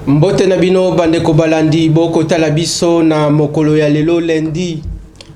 Mbote na bino bandeko balandi boko tala biso na mokolo ya lelo lundi.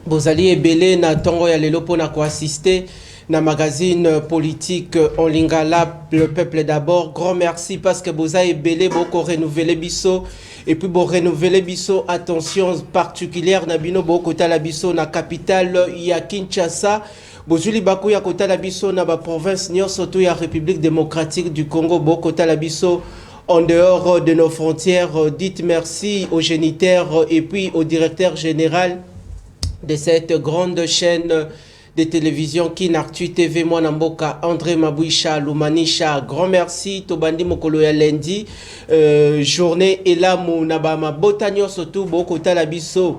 Bozali ebele na tongo ya lelo pona ko assister na magazine politique en lingala le peuple d'abord. Grand merci parce que boza ebele boko renouveler biso et puis bo renouveler biso attention particulière na bino boko tala biso na capitale ya Kinshasa. Bozuli baku ya kotala biso na ba province nyonso to ya République démocratique du Congo boko tala biso en dehors de nos frontières. Dites merci aux géniteurs et puis au directeur général de cette grande chaîne de télévision Kinartu TV Mwanamboka, André Mabouisha Lumanisha. Grand merci Tobandi Mokolo ya lundi, journée elamu nabama botanyo surtout boko talabiso.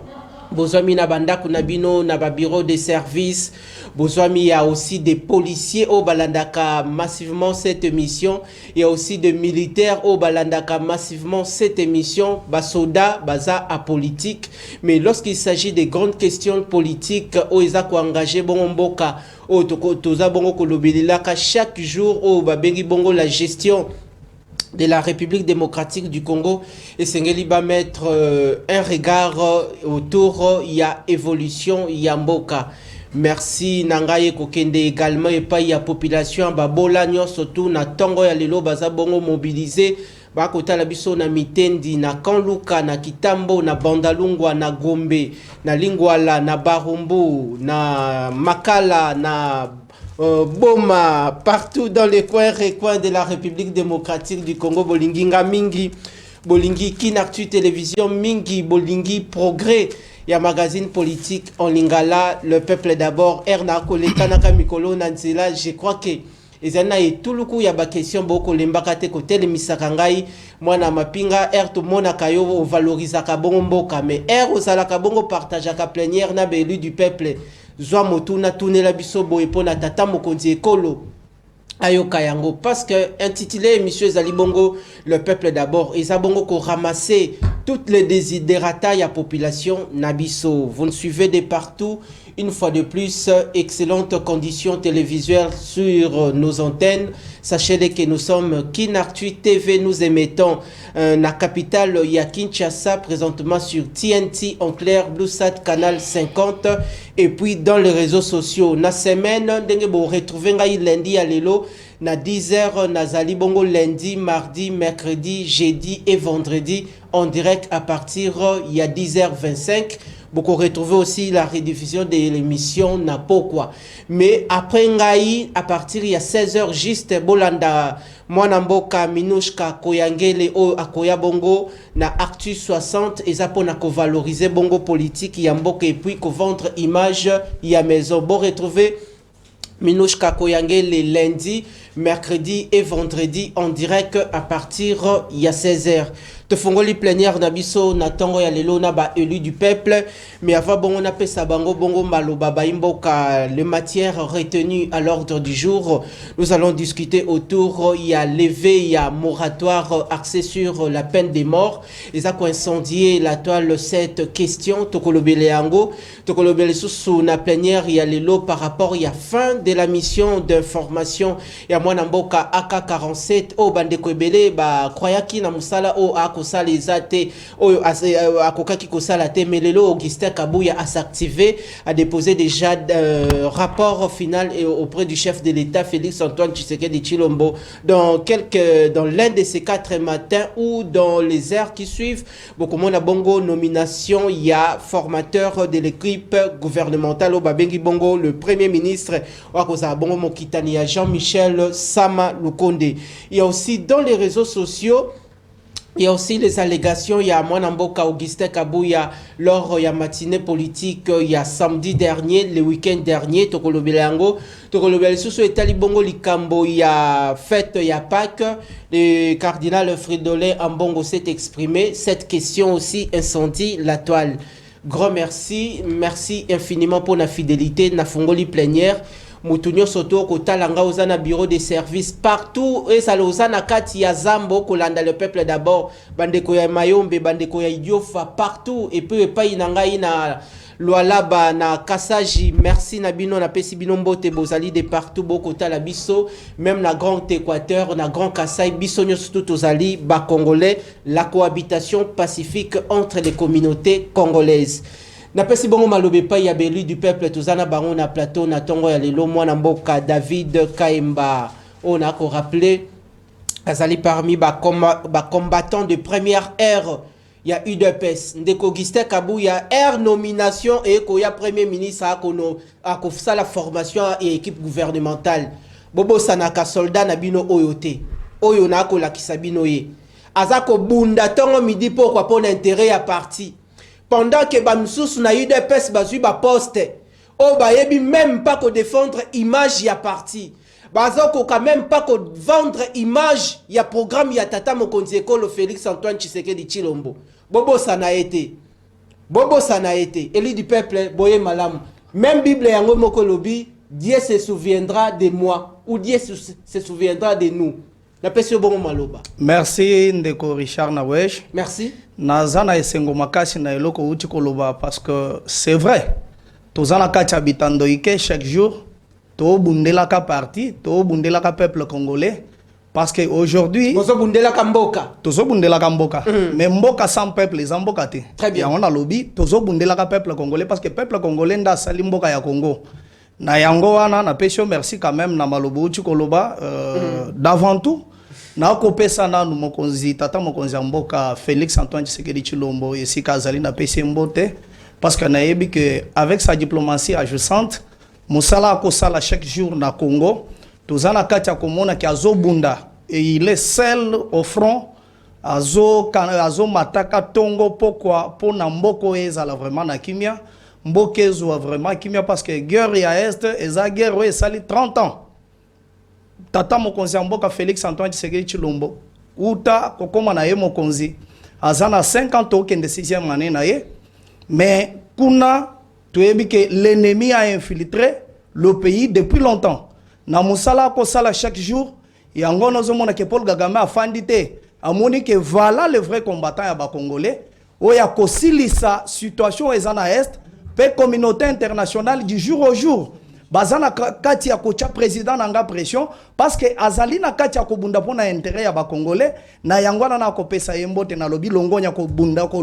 Bozwami na bandako na bino na ba bureau de service. Bozwami, il y a aussi des policiers au Balandaka massivement cette émission. Il y a aussi des militaires au Balandaka massivement cette émission. Basoda, baza apolitique. Mais lorsqu'il s'agit des grandes questions politiques, au Isako engagé bon mboka, au Toza bongo kolobelilaka chaque jour au Babengi bongo la gestion de la République démocratique du Congo et Sengeli va mettre un regard autour, il y a évolution, il y a mboka. Merci Nangaye Kokende également et pas il y a population babola surtout na tongo ya lelo baza bongo mobilisé ba kota la biso na Mitendi na Kanluka na Kitambo na Bandalungwa na Gombe na Lingwala na Barumbu na Makala na Boma, partout dans les coins et recoins de la République démocratique du Congo. Bolinginga mingi, bolingi Kinartu télévision mingi, bolingi progrès. Il y a magazine politique en lingala, le peuple d'abord. Erna Koleka Naka Mikolo Nanzela, je crois que ezana et tout le coup il y a ba question boko lembakate côté le misakangai mwana mapinga to mona kayo valoriser ka bongo mboka mais osala ka bongo partage ka plénière na belu du peuple. Zwa motuna tunela biso boye pona tata mokonzi ekolo ayoka yango parce que intitulé émission ezali bongo le peuple d'abord et ça bongo ko ramasser toutes les désiderata ya population nabiso. Vous nous suivez de partout. Une fois de plus, excellentes conditions télévisuelles sur nos antennes. Sachez que nous sommes Kinartu TV. Nous émettons la capitale ya Kinshasa, présentement sur TNT en clair, BlueSat canal 50. Et puis dans les réseaux sociaux. Na semaine, vous retrouvez lundi à l'élo. Na 10h, Nazali Bongo lundi, mardi, mercredi, jeudi et vendredi en direct à partir il y a 10h25. Beaucoup retrouver aussi la rediffusion de l'émission Napokwa. Mais après Ngai, à partir il y a 16h juste Bolanda Mwanamboka Minushka Koyangele o Akoya Bongo na Actu 60 et ça pour valoriser Bongo politique Yamboka et puis vendre image ya maison. Bon retrouver Minushka Koyangele les lundis, mercredi et vendredi en direct à partir il y a 16h. Te fongoli plénière nabiso na tongo ya lelo na ba élu du peuple mais avant bon on appelle ça bango bongo maloba ba imboka les matières retenues à l'ordre du jour. Nous allons discuter autour il y a levé il y a moratoire axé sur la peine des morts et ça ko incendier la toile cette question tokolobele yango tokolobele sous na plénière il y a lelo par rapport il y a fin de la mission d'information il y a mwana mboka AK47 o bandeko ebele ba croyaki na musala o akosala ezate oyo akokaki kosala te melelo Augustin Kabuya a s'activer a déposé déjà rapport final auprès du chef de l'État Félix Antoine Tshisekedi Tshilombo dans l'un de ces 4 matins ou dans les heures qui suivent. Beaucoup mon bongo nomination il y a formateur de l'équipe gouvernementale au Babengi Bongo le premier ministre Wakoza Bongo Mokitani Jean-Michel Sama Lukonde. Il y a aussi dans les réseaux sociaux il y a aussi les allégations, il y a Mwanamboka Augustin Kabuya lors de la matinée politique, il y a samedi dernier, le week-end dernier, Tokolobelango, Tokolobel Sousso et Talibongo Likambo, il y a fête, il y a Pâques, le cardinal Fridolin Ambongo s'est exprimé, cette question aussi incendie la toile. Grand merci, merci infiniment pour la fidélité, na fongoli plénière. Mutunyo soto kotalanga ozana bureau de service partout et ça lozana kati ya Zambo kolanda le peuple d'abord bandeko ya Mayombe bandeko ya Idiofa partout et puis pas inanga ina Lualaba na Kasaji, merci Nabino na pesi bino mbote bozali de partout bokota la biso, même na Grand Équateur, na Grand Kasaï, biso nyos tozali ba Congolais, la cohabitation pacifique entre les communautés congolaises. Na pesi bongo malobe pa ya belu du peuple tozana bango na plateau na tongo ya lelo mwana mboka David Kaemba. On a ko rappelé azali parmi ba combattants de première ère. Il y a UDPS. Ndeko Gistek Kabou, il y a air nomination et il y a premier ministre à ça la formation et équipe gouvernementale. Bobo Sanaka soldat nabino oyote. Oyo na ko la kisabino ye. Azako bunda tongo midi pourquoi pour l'intérêt à parti. Pendant que bamsous na UDPS bazui ba poste. O ba yebi même pas ko défendre image ya parti. Bazoko quand même pas ko vendre image ya programme ya tata mokonzi ekolo Félix Antoine Tshisekedi Tshilombo. Bobo ça n'a été. Bobo ça n'a été. Élu du peuple boye malam. Même Bible yango moko lobi, Dieu se souviendra de moi ou Dieu se souviendra de nous. Na pesi bongo maloba. Merci ndeko Richard Nawesh. Merci. Nazana esengo makasi na eloko uti koloba parce que c'est vrai. Tozana kati habitando ike chaque jour. To bundela ka parti, to bundela ka peuple congolais parce que aujourd'hui Tozo bundela ka mboka. Tozo bundela ka mboka. Mais mboka sans peuple les mboka te. Très bien. Ya on a lobby tozo bundela ka peuple congolais parce que peuple congolais nda sali mboka ya Congo. Na yango wana na pesio merci quand même na malobo uti koloba d'avant tout na kopesa na nu mokonzi tata mokonzi mboka Félix Antoine Tshisekedi Tshilombo et si kazali na pesi mbote parce que na yebi que avec sa diplomatie agissante Moussala Kosala chaque jour na Congo, tozana katia komona ki azo bunda et il est seul au front azo mataka tongo pourquoi pour na mboko ezala vraiment na kimia mbokezo vraiment kimia parce que guerre ya est eza guerre ouais sali 30 ans tata mokonzi mboka Félix Antoine Tshisekedi Tshilombo uta kokoma na ye mokonzi azana 50 ans kende 6e année na ye mais kuna tu as vu que l'ennemi a infiltré le pays depuis longtemps. Na musala ko sala chaque jour, yango nozomona ke Paul Kagame a fandité. Amoni que voilà le vrai combattant ya ba congolais. Oya kosilisa situation ezana est, pe communauté internationale du jour au jour. Bazana kati ya kocha président nanga pression parce que azali na kati ya kobunda pona intérêt ya ba congolais na yangwana na kopesa yembote na lobi longonya ko bunda ko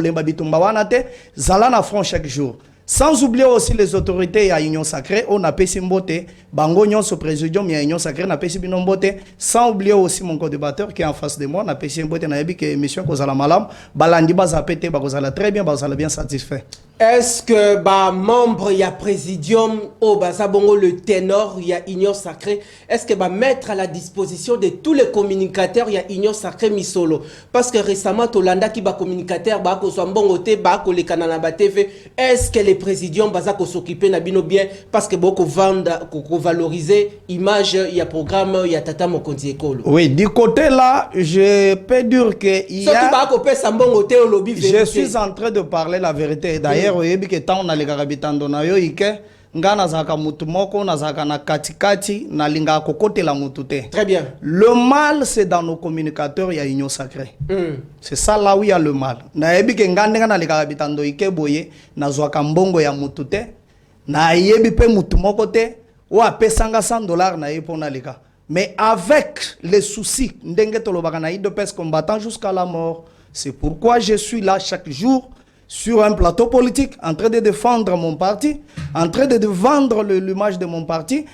lemba bitumba wana te zala na front chaque jour. Sans oublier aussi les autorités à Union Sacrée, on a pesi mbote, bango nyonso présidium ya Union Sacrée na pesi bino mbote, sans oublier aussi mon co-débatteur qui est en face de moi, na pesi mbote na yebi que émission kozala malam, balandi bazapete bakozala très bien, bazala bien satisfait. Est-ce que bah membre il y a présidium au Bazabongo le ténor il y a Union Sacrée, est-ce que bah mettre à la disposition de tous les communicateurs il y a Union Sacrée misolo parce que récemment Tolanda qui ba communicateur ba ko swambongo te ba ko le kanana ba TV, est-ce que les présidiums baza ko s'occuper na bino bien parce que beaucoup vendre ko valoriser image il y a programme il y a tata mokonzi ekolo. Oui, du côté là, je peux dire que il y a je suis en train de parler la vérité. D'ailleurs oyebi ke tant na leka bitando na yo ike ngana zaka mutu moko na zaka na katikati na linga kokotela mutu te. Très bien. Le mal c'est dans nos communicateurs il y a Union Sacrée. C'est ça là où il y a le mal. Na yebi ke ngande na leka bitando ike boye na zwaka mbongo ya mutu te na yebi pe mutu moko te o apesanga $100 na yepo na leka. Mais avec les soucis ndenge tolobaka na IDPS combattant jusqu'à la mort. C'est pourquoi je suis là chaque jour sur un plateau politique, en train de défendre mon parti, en train de vendre l'image de mon parti,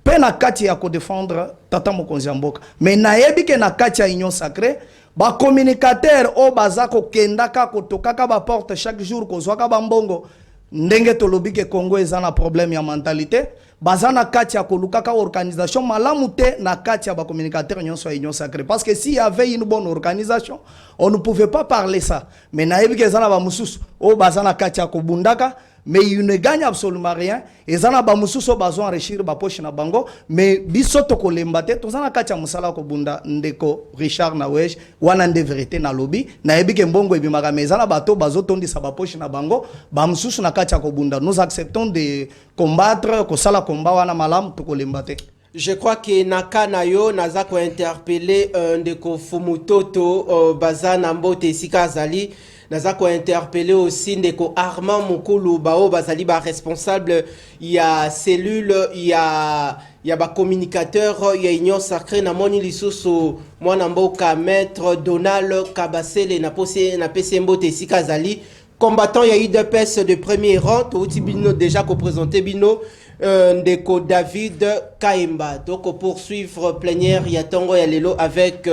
pena kati ya ko défendre tata mokonzi mboka. Mais nayebi ke na kati ya Union Sacrée, ba communicateur o bazako kendaka ko tokaka ba porte chaque jour ko zwaka ba mbongo. Ndenge tolobi ke Congo ezana problème ya mentalité, bazana kati ya kolukaka organisation malamu te na kati ya ba communicateur nyonso ya Union Sacrée parce que s'il y avait une bonne organisation, on ne pouvait pas parler ça. Mais nayebi ke ezana ba mususu o bazana kati ya kobundaka mais ils ne gagnent absolument rien. Ezana ba mususu bazo enrichir ba poche na bango mais biso to kolemba te tozana kati ya musala ko bunda ndeko Richard Nawesh wana nde vérité na lobby nayebi ke mbongo ebimaka mais ezana bato bazo tondisa ba poche na bango ba mususu na kati ya ko bunda. Nous acceptons de combattre ko sala combat wana malam to kolemba te. Je crois que Nakana yo naza ko interpeller ndeko Fumutoto Bazana Mbote Sika Azali Nazako a interpellé aussi Ndeko Armand Mokulu Bao Bazali ba responsable, il y a cellule, il y a ba communicateur, il y a union sacrée na moni lisusu mwana mboka maître Donald Kabasele na PC Mbote Sikazali combattant, il y a eu deux pièces de premier rang, tout bino déjà qu'on présentait bino Ndeko David Kaimba. Donc pour poursuivre plénière, il y a Tongo Yalelo avec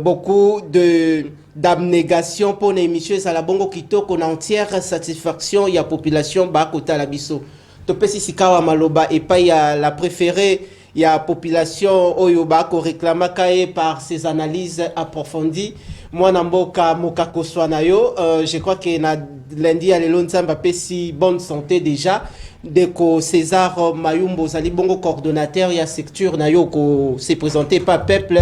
beaucoup d'abnégation pour l'émission Salabongo Kito qu'on a entière satisfaction, il y a population Bakota Labiso. Topesi Sikawa Maloba et pas il y a la préférée, il y a population Oyoba qu'on réclama par ses analyses approfondies. Moi Namboka Mokako Swanayo, je crois que lundi à l'Elonzamba Pesi bonne santé déjà. Deko César Mayumbo Zali Bongo coordonnateur, il y a secteur Nayo ko s'est présenté par peuple.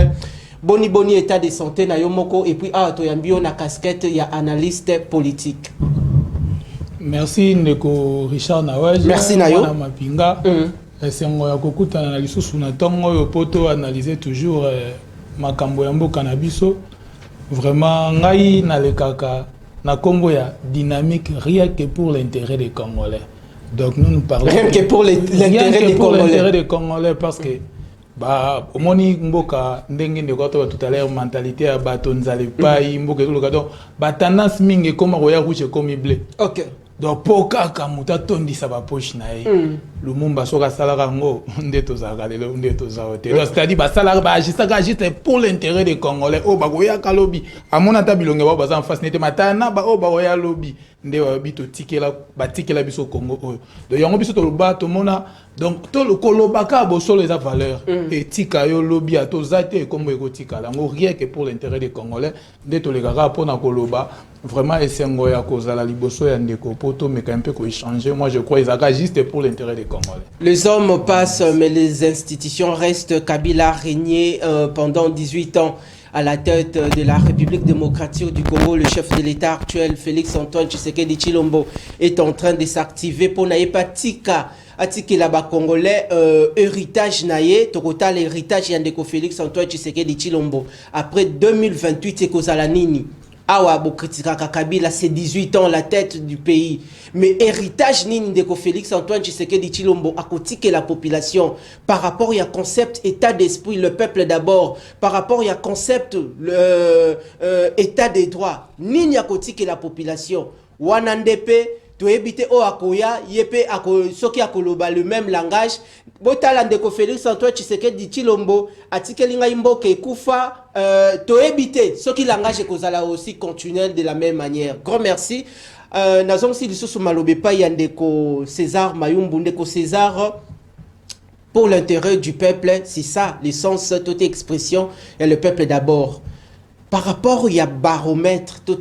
Boni état de santé Nayo Moko et puis Toyambio na casquette, il y a analyste politique. Merci Ndeko Richard Nawaj. Merci Nayo. Mapinga. Sengo ya kokutana na lisusu na tongo yo poto analyser toujours makambo ya mboka na biso. Vraiment ngai na lekaka na kombo ya dynamique rien que pour l'intérêt des Congolais. Donc nous parlons rien que pour l'intérêt des Congolais parce que bah omoni mboka ndenge ndeko tout à l'heure mentalité ya bato nzale pai mboka tout le cadre ba tendance mingi comme roya rouge comme blé. OK. Donc pokaka muta tondisa ba poche na ye lumumba soka salaka ngo ndeto za galelo ndeto za hotel c'est-à-dire ba salaka ba agissaka juste pour l'intérêt des Congolais o ba goya kalobi amona ta bilonge ba baza en face nete matana ba o ba goya lobi nde wa bito tikela ba tikela biso Congo o donc yango biso to ba to mona donc to le kolobaka bo solo les valeurs et tika yo lobi a to zate kombo ekotika la ngo rien que pour l'intérêt des Congolais ndeto le kaka pona koloba vraiment esengo ya kozala liboso ya ndeko poto mais quand même peut échanger moi je crois ils agissent juste pour l'intérêt des Congolais. Les hommes passent mais les institutions restent. Kabila régné pendant 18 ans à la tête de la République démocratique du Congo. Le chef de l'État actuel Félix Antoine Tshisekedi Tshilombo est en train de s'activer pour naïpatika atiki là-bas congolais héritage naïe total héritage yandeko Félix Antoine Tshisekedi Tshilombo après 2028 c'est kozala nini. Awa Bokritika Kabila, c'est 18 ans la tête du pays. Mais héritage nini de Félix Antoine Tshisekedi Tshilombo a cotiqué la population par rapport à concept état d'esprit, le peuple d'abord, par rapport à concept état des droits. Nini a cotiqué la population. Wanandepe, to éviter o akoya, yepe ako soki akoloba le même langage. Botala ndeko Félix Antoine Tshisekedi Tshilombo atikelinga imboke kufa to éviter soki langage kozala aussi continuel de la même manière. Grand merci. Nazong si lisusu malobe pa yandeko César Mayumbu ndeko César pour l'intérêt du peuple, c'est ça l'essence toute expression et le peuple d'abord. Par rapport il y a baromètre, tout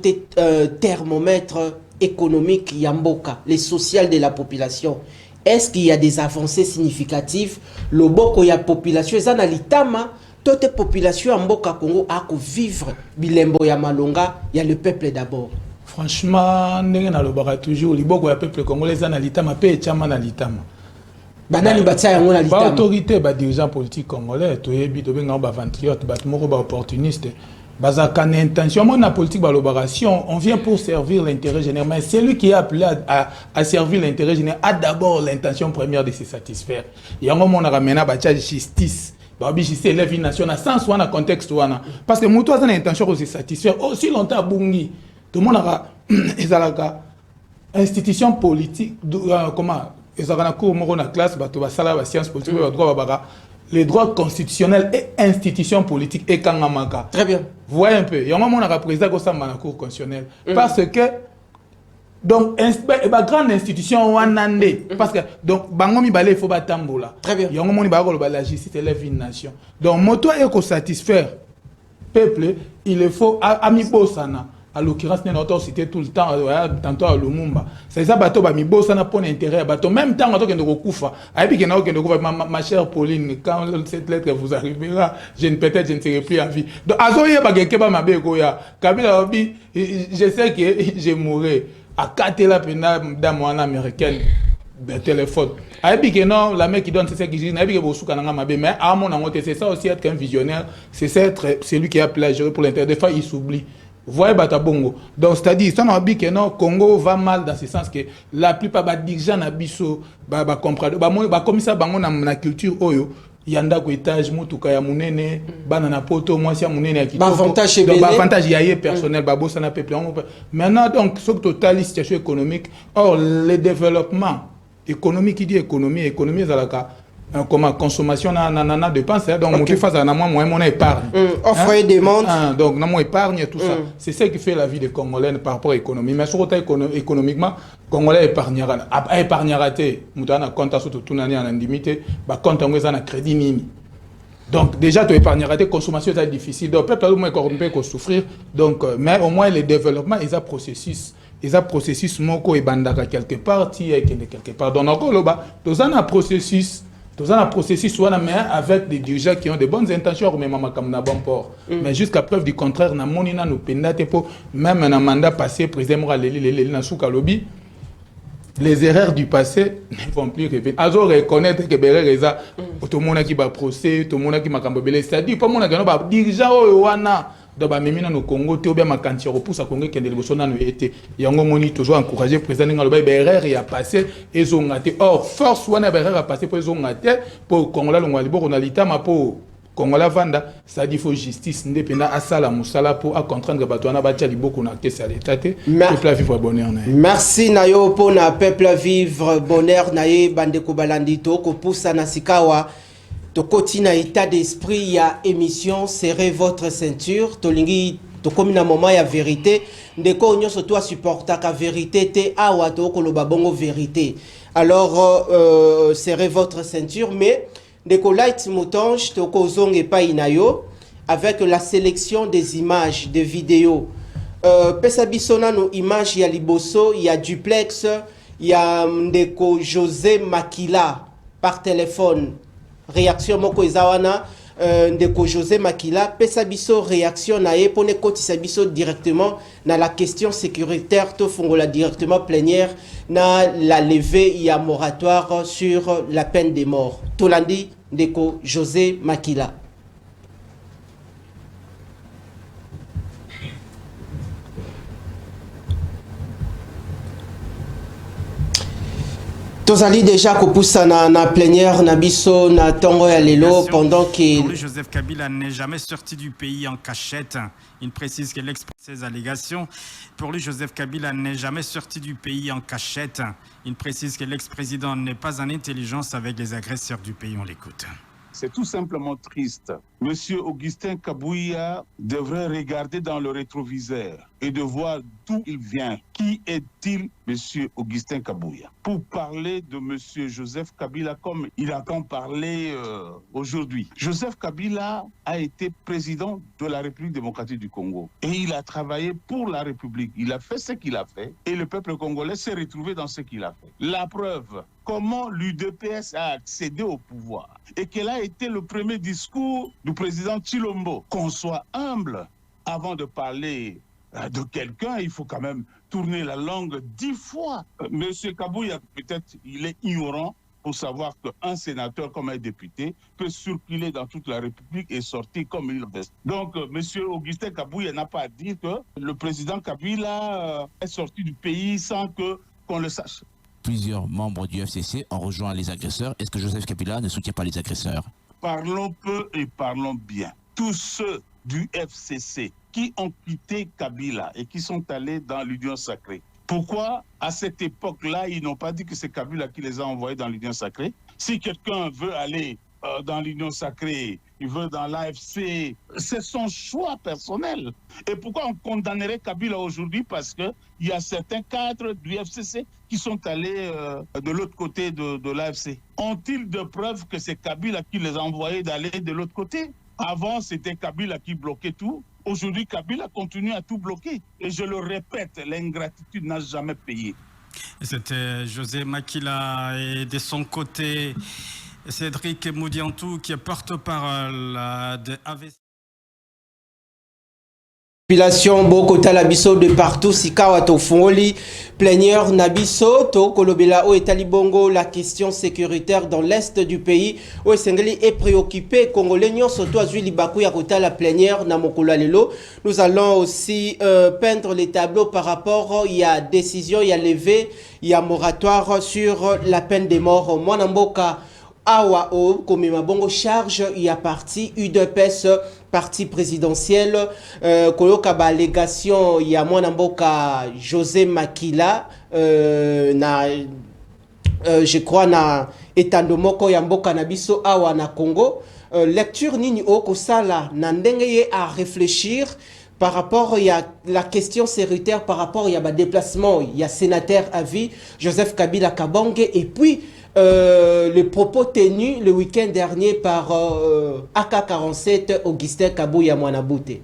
thermomètre économique yamboka, les sociales de la population. Est-ce qu'il y a des avancées significatives? Le boko ya population ça na litama toute population yamboka Congo a ko vivre bilembo ya malonga, il y a le peuple d'abord. Franchement, ndenge na lobaka toujours li boko ya peuple congolais ça na litama pe chama na litama. Banani batia yango na litama. Ba autorité ba dirigeants politiques congolais to yebi to benga ba ventriote ba moko ba opportuniste. Bazakane intention, moi, la politique balobration, on vient pour servir l'intérêt général. Mais celui qui est appelé à servir l'intérêt général a d'abord l'intention première de se satisfaire. Il y a un moment où on a ramené la justice. Babi justice élève une nation, sans soit dans contexte. Parce que moi, toi, on a l'intention de se satisfaire. Aussi longtemps, Bungi, tout le monde a institution politique, comment, ils ont un cours, on a classe, la science politique, les droits constitutionnels et institutions politiques et kangamaka. Très bien. Voyez un peu. Il y a un moment où on a président qui la cour constitutionnelle. Parce que, donc, une grande institution, parce que, donc, bangomi balé, il faut batambola. Très bien. Il y a un moment où la justice élève une nation. Donc, moto est qu'on satisfaire peuple, il faut, amibosana. À l'occurrence, nous avons cité tout le temps, tantôt à Lumumba. C'est ça, bateau, mi ça n'a pas d'intérêt. Bateau, même temps, on a ma chère Pauline, quand cette lettre vous arrivera, peut-être je ne serai plus en vie. Donc, je sais que je mourrai. À 4 la dame américaine, téléphone. Non, la mec qui donne, c'est ça qui dit, mais à mon avis, c'est ça aussi être un visionnaire, c'est lui qui a appelé à gérer pour l'intérêt. Des fois, il s'oublie. voyez Batabongo. Donc, c'est-à-dire, ça n'a dit que non, Congo va mal dans ce sens que la plupart des dirigeants n'abisso, comprendre, comme ça, na culture, oyo, yanda ko étage, mutuka ya munene, banana poto, moi si ya munene ya kitoko. Avantage donc, avantage y personnel, babo ça n'a pas plan. Maintenant, donc, ce total situation économique, or, le développement économique, qui dit économie, c'est la comme consommation na dépense donc okay. Face à mon épargne offre et demande donc na mon épargne et tout ça c'est ça qui fait la vie des Congolais par rapport à l'économie mais sur économiquement Congolais épargnera té mutana compte surtout tout nani en indemnité ba compte ngeza na crédit nini donc déjà tu épargneras tes consommations c'est difficile donc peuple au moins corrompé qu'on souffrir donc mais au moins le développement ils a processus moko et bandaka quelque part ti et quelque part donc encore là dans un processus mais avec des dirigeants qui ont de bonnes intentions, mais bon port. Mais jusqu'à preuve du contraire, même un mandat passé, président les erreurs du passé ne vont plus revenir. Alors reconnaître que tout le monde qui va procès, tout le monde qui m'a cambobelé, c'est-à-dire pas mon dirigeant donc même au Congo te bien makanti repousse à Congo qui est de na été yango moni toujours encourager président ngaloba erreur ya passé ezongate or force wana erreur a passé pour ezongate pour Congola longwalibo ronalita ma pour Congola vanda ça dit faut justice ndependa asala musala pour à contraindre batwana batia liboko na kesa l'état peuple à vivre bonheur na merci nayo pour na peuple à vivre bonheur naye bandeko balandi to ko poussa na sikawa tokoti na état d'esprit ya émission serrez votre ceinture tolingi tokomi na moment ya vérité ndeko nyonso to supporta ka vérité te awa to koloba bongo vérité alors serrez votre ceinture mais ndeko light moutonge toko zonge pa inayo avec la sélection des images des vidéos pesa bisona no image ya liboso ya duplex ya ndeko José Makila par téléphone réaction moko ezawana ndeko José Makila pesa biso réaction na ye pone kotisa biso directement na la question sécuritaire to fongola directement plénière na la levée ya moratoire sur la peine de mort tolandi ndeko José Makila. Tozali déjà kopoussa na plénière na biso na tongo ya lelo pendant que Joseph Kabila n'est jamais sorti du pays en cachette. Il précise que ces allégations. Pour lui, Joseph Kabila n'est jamais sorti du pays en cachette. Il précise que l'ex-président n'est pas en intelligence avec les agresseurs du pays. On l'écoute. C'est tout simplement triste. Monsieur Augustin Kabouya devrait regarder dans le rétroviseur et de voir d'où il vient. Qui est-il, Monsieur Augustin Kabouya? Pour parler de Monsieur Joseph Kabila comme il entend parler aujourd'hui. Joseph Kabila a été président de la République démocratique du Congo et il a travaillé pour la République. Il a fait ce qu'il a fait et le peuple congolais s'est retrouvé dans ce qu'il a fait. La preuve, comment l'UDPS a accédé au pouvoir et quel a été le premier discours du président Tshilombo. Qu'on soit humble avant de parler de quelqu'un, il faut quand même tourner la langue 10 fois. Monsieur Kabouya, peut-être il est ignorant pour savoir qu'un sénateur comme un député peut circuler dans toute la République et sortir comme il veut. Donc, monsieur Augustin Kabouya n'a pas à dire que le président Kabila est sorti du pays sans qu'on le sache. Plusieurs membres du FCC ont rejoint les agresseurs. Est-ce que Joseph Kabila ne soutient pas les agresseurs? Parlons peu et parlons bien. Tous ceux du FCC qui ont quitté Kabila et qui sont allés dans l'Union sacrée. Pourquoi, à cette époque-là, ils n'ont pas dit que c'est Kabila qui les a envoyés dans l'Union sacrée? Si quelqu'un veut aller dans l'Union sacrée, il veut dans l'AFC, c'est son choix personnel. Et pourquoi on condamnerait Kabila aujourd'hui? Parce qu'il y a certains cadres du FCC qui sont allés de l'autre côté de l'AFC. Ont-ils de preuves que c'est Kabila qui les a envoyés d'aller de l'autre côté? Avant, c'était Kabila qui bloquait tout. Aujourd'hui, Kabila continue à tout bloquer. Et je le répète, l'ingratitude n'a jamais payé. C'était José Makila et de son côté, Cédric Moudiantou qui est porte-parole de AVC. Population boko talabiso de partout sikawa to fongoli plénière nabiso to kolobela o etali bongo la question sécuritaire dans l'est du pays o Sengeli est préoccupé congolais surtout à libaku ya kota la plénière na mokolo lelo. Nous allons aussi peindre les tableaux par rapport il y a décision il y a levé il y a moratoire sur la peine de mort mwana mboka awa o komema bongo charge il y a parti UDPS parti présidentiel koloka ba allégation ya mwana mboka José Makila na je crois na etando moko ya mboka na biso awa na Congo lecture nini o kosala na ndenge ye à réfléchir par rapport il y a la question sécuritaire par rapport il y a ba déplacement il y a sénateur à vie Joseph Kabila Kabange et puis le propos tenu le week-end dernier par AK-47 Augustin Kabouya Mwanabute.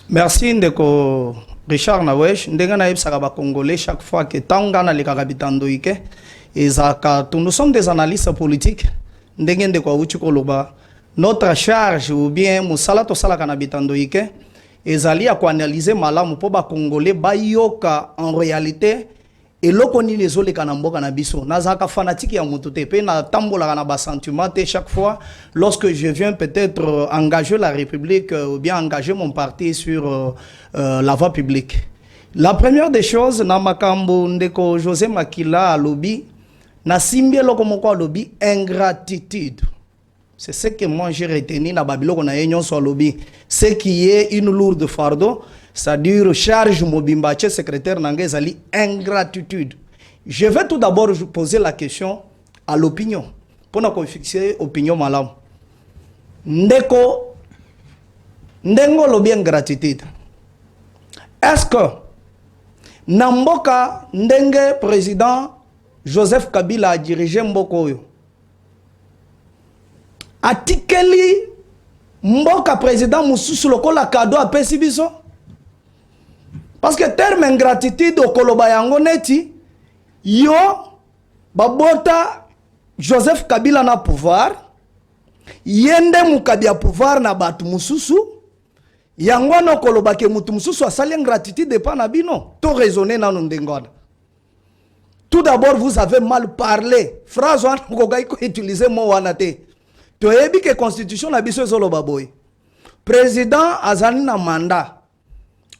Merci ndeko Richard Nawesh. Ndenga na yebsaka ba Congolais chaque fois que tangana le kakabitando ike ezaka nous sommes des analystes politiques. Ndenga ndeko uchi koloba notre charge ou bien musala to sala kana bitando ike ezali ya ko analyser malamu po ba Congolais bayoka en réalité et loko ni les oleka na mboka na biso nazaka fanatique ya mutu te pe na tambola na ba sentiment te chaque fois lorsque je viens peut-être engager la République ou bien engager mon parti sur la voie publique. La première des choses na makambo ndeko José Makila alobi na simbie loko moko alobi ingratitude. C'est ce que moi j'ai retenu na babiloko na yenyon so alobi ce qui est une lourde fardeau. C'est-à-dire charge mobimbache secrétaire Nangezali ingratitude. Je vais tout d'abord poser la question à l'opinion pour nous fixer opinion malam. Ndeko ndengo lobi ingratitude. Est-ce que Namboka ndenge président Joseph Kabila a dirigé Mboko yo atikeli Mboka président mususu lokola cadeau a pesi biso? Parce que terme ingratitude au koloba yango neti yo babota Joseph Kabila na pouvoir yende mukabia pouvoir na batu mususu yango no koloba ke mutu mususu asali ingratitude pa na bino to raisonner na ndengona. Tout d'abord vous avez mal parlé phrase wana kogai ko utiliser mo wana te to yebi ke constitution na biso ezoloba boy président azali na mandat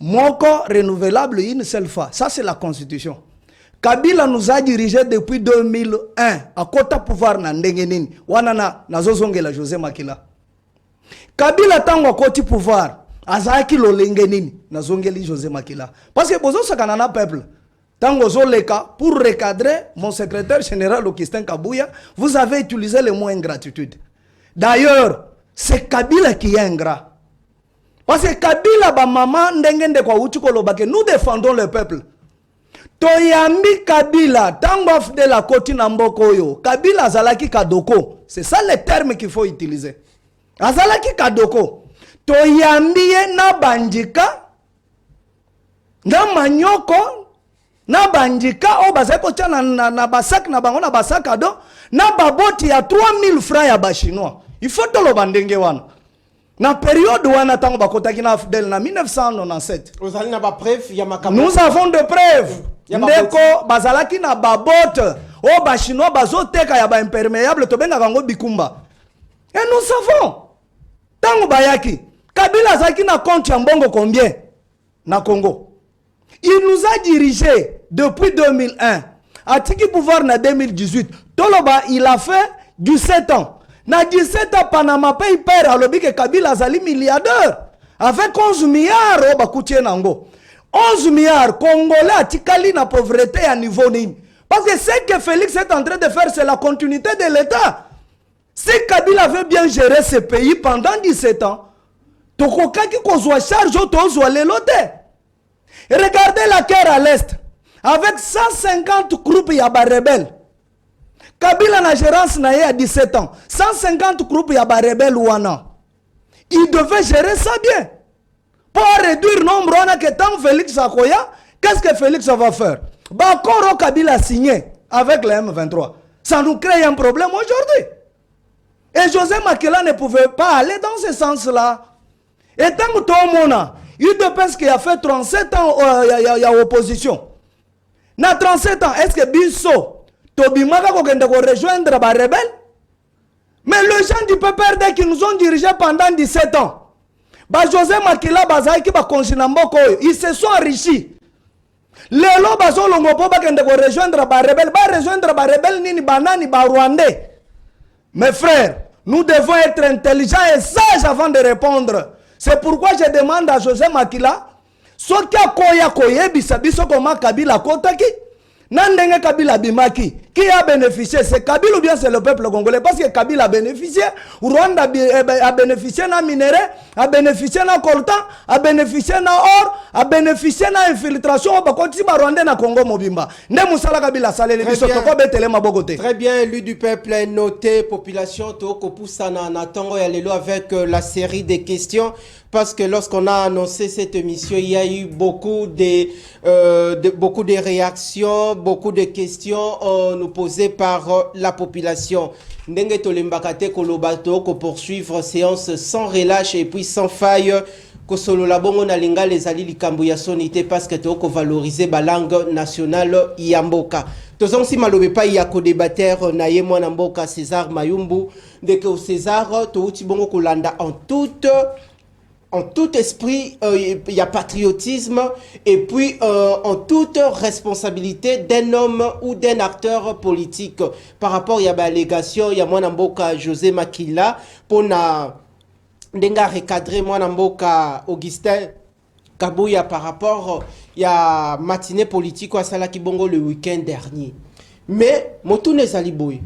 Moko renouvelable une seule fois. Ça, c'est la constitution. Kabila nous a dirigé depuis 2001. À kota pouvoir na ndengenini. Wanana na zozonge la José Makila. Kabila tango koti pouvoir. Azaki lo lengenini. Na zongeli José Makila. Parce que bozo sakanana peuple. Tango zoleka pour recadrer mon secrétaire général Augustin Kabouya, vous avez utilisé le mot ingratitude. D'ailleurs, c'est Kabila qui est ingrat. Parce que Kabila ba maman ndengende kwa uchi kolobake nous défendons le peuple. Toyambi Kabila tango de la koti na mboko yo. Kabila azalaki kadoko. C'est ça le terme qu'il faut utiliser. Azalaki kadoko. Toyambi na bandika na manyoko na bandika o bazako tana na basak na bango na basakado na baboti ya 3000 francs ya ba chinois. Il faut to lo bandenge wana. Na période wana tango bakotaki na Fidel na 1997. Nous avons de preuves. Ndeko bazalaki na babote o ba chinois bazoteka ya ba imperméable to benga kango bikumba. Et nous savons. Tango bayaki Kabila zaki na compte ya mbongo combien na Congo. Il nous a dirigé depuis 2001. Atiki pouvoir na 2018. Toloba il a fait 17 ans. Na 17 ans Panama Paper alobi ke Kabila zali milliardaire avec 11 milliards ba kutie nango 11 milliards congolais atikali na pauvreté à niveau nini parce que ce que Félix est en train de faire c'est la continuité de l'État. Si Kabila veut bien gérer ce pays pendant 17 ans tokokaki kozwa charge tozwa lelote. Regardez la guerre à l'est avec 150 groupes ya ba rebelles. Kabila na gérance na ye à 17 ans. 150 groupes ya ba rebelle wana. Il devait gérer ça bien. Pour réduire le nombre, on a que tant Félix Akoya, qu'est-ce que Félix va faire? Bakoro Kabila a signé avec le M23. Ça nous crée un problème aujourd'hui. Et José Makila ne pouvait pas aller dans ce sens-là. Et tant que tout le monde, UDPS qui a fait 37 ans il y a opposition. Na 37 ans, est-ce que Bisso, Tobimaka Kokende ko rejoindre les rebelles? Mais les gens du PPRD qui nous ont dirigés pendant 17 ans, José Makila Bazaïki Bakonsinamboko, ils se sont enrichis. Les lots baso longopo bakende ko rejoindre les rebelles nini banani ba rwandais. Mes frères, nous devons être intelligents et sages avant de répondre. C'est pourquoi je demande à José Makila, sokia koya koyebisa biso koma Kabila kotaki, nandenge Kabila bimaki, qui a bénéficié? C'est Kabila ou bien c'est le peuple congolais? Parce que Kabila a bénéficié, Rwanda a bénéficié na minerai, a bénéficié na coltan, a bénéficié na or, a bénéficié na infiltration, bakoti ba Rwanda na Congo mobimba. Ne musala Kabila salele biso toko betele mabokote. Très bien, élu du peuple noté, population toko poussana na tongo ya lelo avec la série de questions. Parce que lorsqu'on a annoncé cette émission, il y a eu beaucoup de réactions, beaucoup de questions nous posées par la population. Ndenge tolembakate kolobato ko poursuivre séance sans relâche et puis sans faille. Kosolo la bongo na linga les ali likambo ya sonité parce que toko valoriser ba langue nationale yamboka. Tozong si malobe pa ya ko débattre na ye mwana mboka César Mayumbu de que César to uti bongo kolanda en tout esprit, il y a patriotisme et puis en toute responsabilité d'un homme ou d'un acteur politique. Par rapport à l'allégation, il y a Mwanamboka José Makila pour na denga recadrer Mwanamboka Augustin Kabuya par rapport à matinée politique à Salaki Bongo le week-end dernier. Mais Motoune Zaliboui,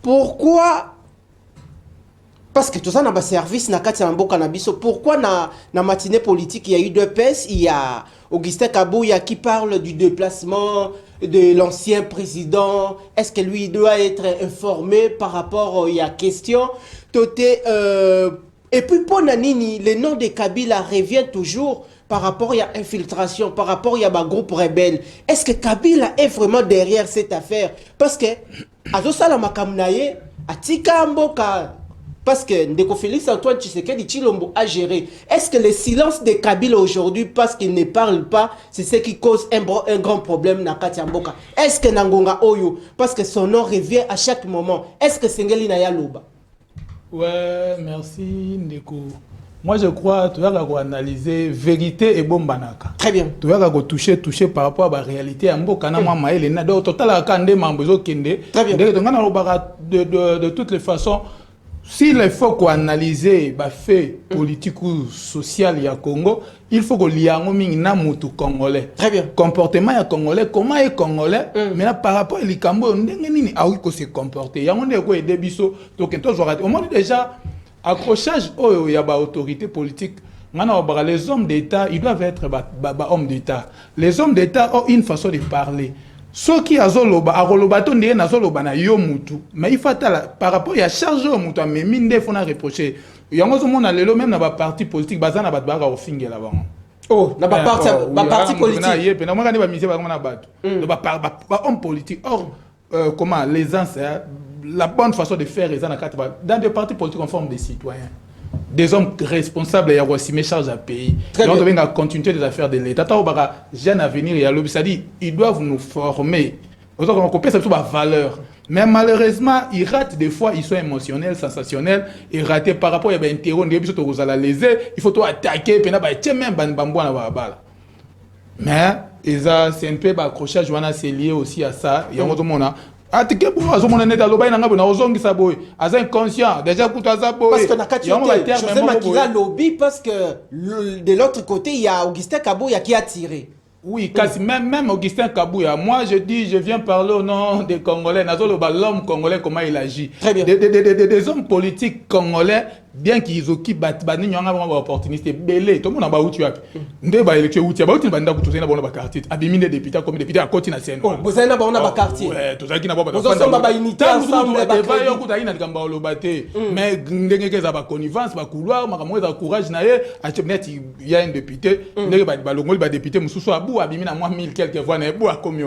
pourquoi? Parce que tout ça n'a pas service na kati na mboka na biso. Pourquoi na matinée politique il y a eu deux PES, il y a Augustin Kabuya qui parle du déplacement de l'ancien président. Est-ce que lui doit être informé par rapport à question Toté et puis pour Nanini, le nom de Kabila revient toujours par rapport à infiltration, par rapport à groupe rebelle. Est-ce que Kabila est vraiment derrière cette affaire? Parce que Azosala Makamnaye, Atika Mboka. Parce que Ndeko Félix Antoine Tshisekedi Tshilombo a géré. Est-ce que le silence de Kabila aujourd'hui, parce qu'il ne parle pas, c'est ce qui cause un grand problème dans Katia Mboka? Est-ce que Nangonga Oyo, parce que son nom revient à chaque moment, est-ce que Sengeli Naya Loba? Ouais, merci Ndeko. Moi je crois que tu vas analyser vérité et bombanaka. Très bien. Tu vas toucher par rapport à la réalité. Mboka na mama ele na do total kande mambezo kende. Très bien. De toutes les façons. S'il faut qu'on analyse les faits politiques ou sociaux au Congo, il faut qu'on ait un congolais. Très bien. Comportement ya congolais, comment est congolais, mais là, par rapport à l'Ikambo, il faut se comporter. Il y a des biseaux, donc au moins déjà, accrochage il y a autorité politique. Les hommes d'État, ils doivent être hommes d'État. Les hommes d'État ont une façon de parler. Ce qui a zoloba, a rolobato ndiye na zoloba na yo mutu. Mais il faut par rapport à charge au mutu, mais mine de faut na reprocher. Yango zo mona lelo même na ba parti politique bazana ba baga au finge là-bas. Oh, na ba parti politique. Na yé, na mwana ba mise ba na bato. Ba homme politique. Or comment l'aisance, la bonne façon de faire les anakati dans des partis politiques en forme de citoyens. Des hommes responsables et avoir aussi mes charges à payer. Donc, on doit continuer des affaires de l'État. Jeune avenir et à l'objet, c'est-à-dire ils doivent nous former. On peut ça sur valeur. Mais malheureusement, ils ratent des fois, ils sont émotionnels, sensationnels, et ratés par rapport à un terreau, vous allez léser, il faut tout attaquer, puis même mais c'est un peu accrochage, c'est lié aussi à ça. Il y a un moment parce que José Makila lobby parce que de l'autre côté il y a Augustin Kabuya qui a tiré. Oui, même Augustin Kabuya. Moi, je dis, je viens parler au nom des Congolais. L'homme congolais, comment il agit. Très bien. Des hommes politiques congolais, bien qu'ils occupent des opportunités, belé. Tout le monde a où tu as. Ndé ba élection où tu as. Ba où tu as banda kutu na bona ba quartier. Abimine député comme député à côté national. Oh, vous avez na bona ba quartier. Ouais, tout ça qui na ba. Vous avez ba unité ensemble ba crédit. Ba kuta ina kamba lobate. Mais ndenge keza ba connivence, ba couloir, makamwe za courage na ye. Achebnet il y a un député. Ndenge ba longoli ba député mususu abimina moi 1000 quelques fois na bois comme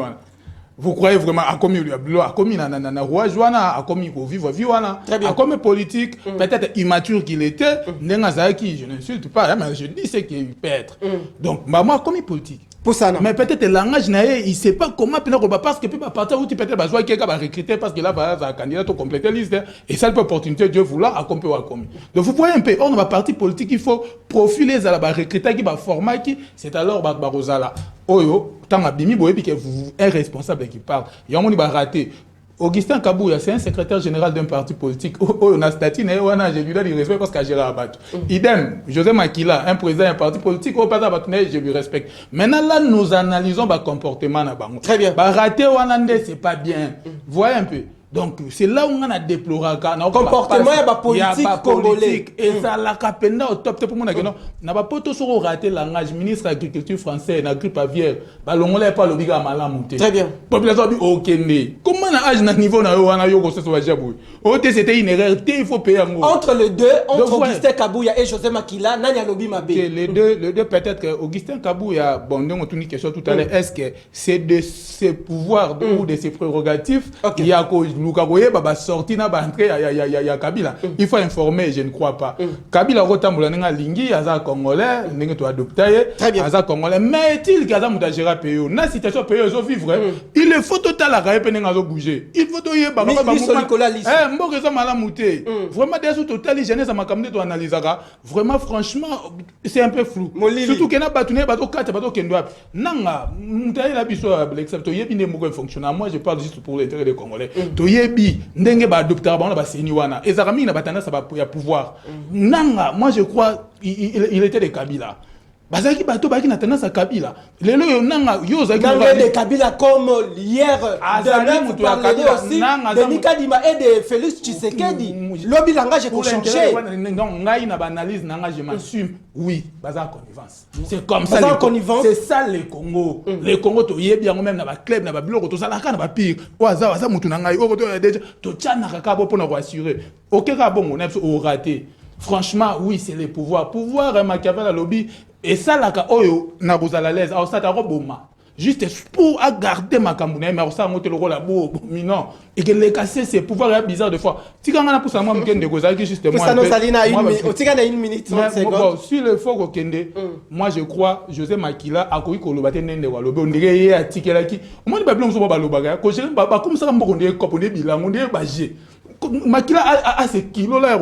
Vous croyez vraiment à comme il y a bleu, à comme il a na roi joana, à comme il faut vivre viwana, à comme politique, peut-être immature qu'il était, n'engazaki, je n'insulte pas, mais je dis ce qu'il peut être. Donc, maman comme politique. Pour ça, non. Mais peut-être le langage naïe, il sait pas comment parce que peut pas partir où tu peut-être besoin quelqu'un va recruter parce que là va un candidat pour compléter la liste et ça l'opportunité Dieu vouloir à compter ou à commis. Donc vous voyez un peu, on va parti politique, il faut profiler ça la recruter qui va former qui c'est alors Barosala. Oyo, tant abimi boyebi que vous êtes responsable qui parle. Il y a un monde va rater. Augustin Kabouya, c'est un secrétaire général d'un parti politique. On a statut, je lui donne du respect parce qu'il a géré à battre. Idem, José Makila, un président d'un parti politique, je lui respecte. Maintenant, là, nous analysons le comportement. Très bien. Raté c'est pas bien. Voyez un peu. Donc, c'est là où on a déploré. Comportement, il y a pas politique congolais. Et ça, la capenda au top, pour moi, n'a pas poto sur raté langage, ministre de l'agriculture français, la grippe aviaire, on n'a pas l'obligation à la monter. Très bien. Population dit, ok, comment on a âge niveau na yo ko so wajabou. C'était une erreur, il faut payer un mot. Entre les deux, entre Augustin Kabouya et José Makila, nanya lobi mabe. Les deux peut-être que Augustin Kabouya, bon, nous on une question tout à l'heure, est-ce que c'est de ses pouvoirs ou de ses prérogatives, il y a Lukagoye baba sorti na ba entrer ya Kabila. Il faut informer, je ne crois pas. Kabila rotambola nga lingi aza congolais, ndenge to adopter, aza congolais, mais est-il kaza mutajera pays na situation pays zo vivre, il est faut total la raie penenga zo bouger. Il faut to yeba baba mboka zo mala muté. Vraiment des total jeunesse makamde to analysera. Vraiment franchement, c'est un peu flou. Surtout que na batune bato kata bato kendo nanga mutaye la biso l'excepto yebi ne moko fonctionner. Moi je parle juste pour l'intérêt des Congolais. Yebi ndenge ba adopter ba na ba seni wana ezarami na batana ça ba ya pouvoir nanga moi je crois il était de Kabila bazaki bato baki na tendance à Kabila lelo yo nanga yo zaki de Kabila comme hier de mutu ya Kabila aussi de Nikadima et de Félix Tshisekedi lobi langage ko changer non ngai na ba analyse nanga je m'assume oui baza connivence c'est comme ça c'est ça le Congo le Congo to yebi yango même na ba club na ba biloko to sala kana ba pire waza mutu nanga yo to déjà to tchana kaka bo pour assurer OK ka bon on a raté. Franchement, oui, c'est le pouvoir. Pouvoir, Machiavel, lobby, et ça, là, oyo, na bozala l'aise, alors ça, t'as roboma. Juste pour garder ma camouflage, mais ça, monter le rôle à bout, non. Et que les casser, c'est pouvoir être bizarre de fois. Si quand on a poussé à moi, je me dis justement. Ça nous saline à une minute, 30 secondes. Si le faux Kende, moi, je crois, José Makila, a couillé qu'on le battait nende wa lobe, on dirait, à tikelaki. Au moins, les babylons sont pas lobaga. Quand j'ai comme ça, on dirait, on dirait, bilan, on dirait, bagé. Makila a ces kilos là,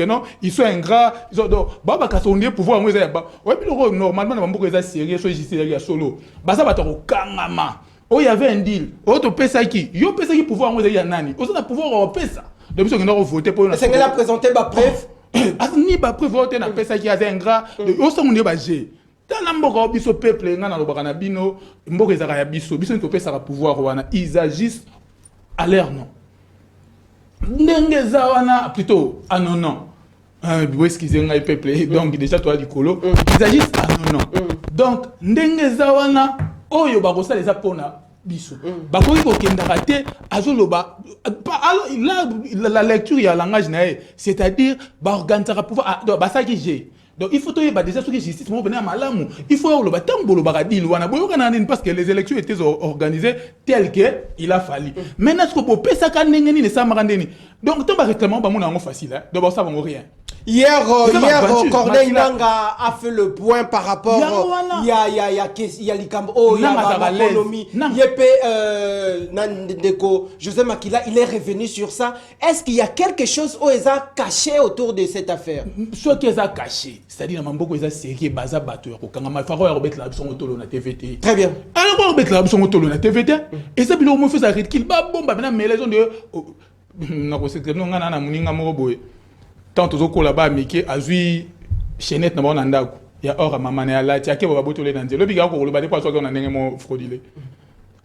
non, ils sont ingrats, ils ont baba kasondier pouvoir moi ça ba. Ouais puis normalement na mboko eza sérieux so série ya solo. Ba ça ba to kangama. Oh il y avait un deal. Oh to pesa qui? Yo pesa qui pouvoir moi ya nani? On a pouvoir au pesa. Depuis que nous voter pour c'est qu'elle a présenté ba preuve. Ni ba preuve voter na pesa qui a ingrat. Yo so mon ba gé. Dans la mboko biso peuple nga na lobaka na bino, mboko ezaka ya biso, biso to pesa pouvoir wana, ils agissent à leur nom. Ndenge zawana plutôt non vous excusez moi peuple donc déjà toi du colo ils agissent non donc ndenge zawana oyo bakosa les apona biso bakoki kokenda raté azoloba alors la lecture ya langage nae c'est-à-dire ba organiser pouvoir ba ça qui j'ai. Donc il faut déjà ce que justice pour venir à malamu. Il faut le batambolo baradil wana parce que les élections étaient organisées telles que il a fallu. Maintenant ce que pour pesa kanengeni ne samarandeni. Donc tant ba réclamant ba mon facile d'abord ça va rien. Hier Corneille Nanga a fait le point par rapport il y a Likambo il y a l'économie Nandeko José Makila il est revenu sur ça. Est-ce qu'il y a quelque chose où ils ont caché autour de cette affaire? Ce qu'ils ont caché, c'est-à-dire que ils ont série baza batteur quand on a fait remettre la option autour na TVT. Très bien. Alors remettre la option autour na TVT et ça bilo mo fait ça qu'il ba bomba maintenant mais les gens de na ko secret non ngana na muninga mo boye. Tant aux autres là-bas, Mickey a vu Chenette na bon andako. Il y a or maman ya la tia ke ba botole nanze. Le biga ko lo ba de pas so na ndenge mo fraudulé.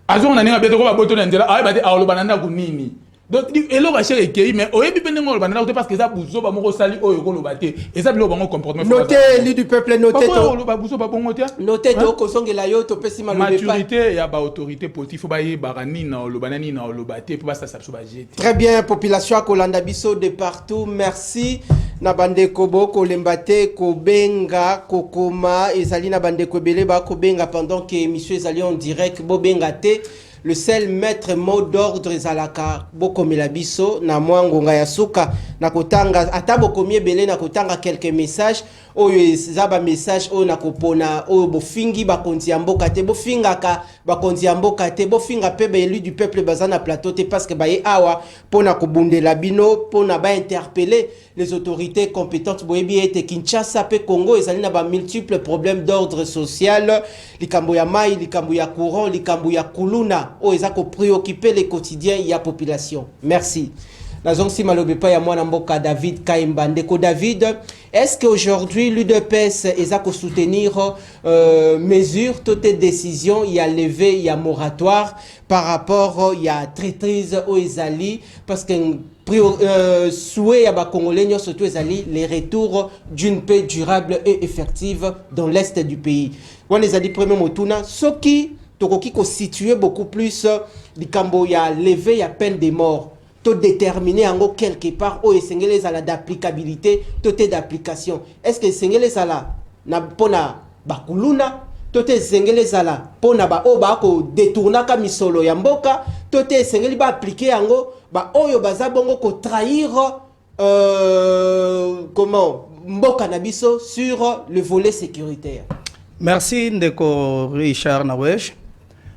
Azo na ndenge ba beto ko ba botole nanze la ay ba de a lo ba ndako nini. Donc elo ba chere ke mais oyebi pende ngolo ba ndako parce que ça buzo ba moko sali oyo ko lo ba te. Et ça bilo ba comportement. Notez li du peuple noté to. Lo ba buzo ba bongo tia. Notez to ko songela yo to pesi malobe pas. Maturité ya ba autorité politique faut ba ye barani na lo banani na lo ba te pour pas ça so ba jeter. Très bien population à Kolanda biso de partout. Merci. Na bande kobo kolembate kobenga kokoma ezali na bande kobele ba kobenga pendant que monsieur ezali en direct bobenga te le seul maître mot d'ordre ezalaka bokomela biso na mwangonga ya suka na kotanga ata bokomie belé na kotanga quelques messages oyo ezaba message oyo na kopona oyo bofingi bakonzi ya mboka te bofingaka bakonzi ya mboka te bofinga pe élu du peuple bazana plateau te parce que baye awa pona kobundela bino pona ba interpeller les autorités compétentes boyebi ete Kinshasa pe Congo ezali na ba multiples problèmes d'ordre social likambo ya mai likambo ya courant likambo ya kuluna oyo ezako préoccuper les quotidiens ya population. Merci. Nazonsi malobepa ya mwana mboka David Kaimba Ndeko David, est-ce qu'aujourd'hui l'UDPS ezako soutenir mesures toutes les décisions il y a levé il y a moratoire par rapport il y a traîtrise au ezali parce que souhait à Congolais surtout les retours d'une paix durable et effective dans l'est du pays. On les a dit premier motuna ce qui tokoki ko situer beaucoup plus likambo ya levé ya peine de mort to déterminer en quelque part au esengele za la d'applicabilité toté d'application. Est-ce que esengele za la na pona bakuluna toté esengele za la pona ba o ba ko détourna ka misolo ya mboka toté esengeli ba appliquer yango ba oyo baza bongo ko trahir comment mboka na biso sur le volet sécuritaire. Merci ndeko Richard Nawesh.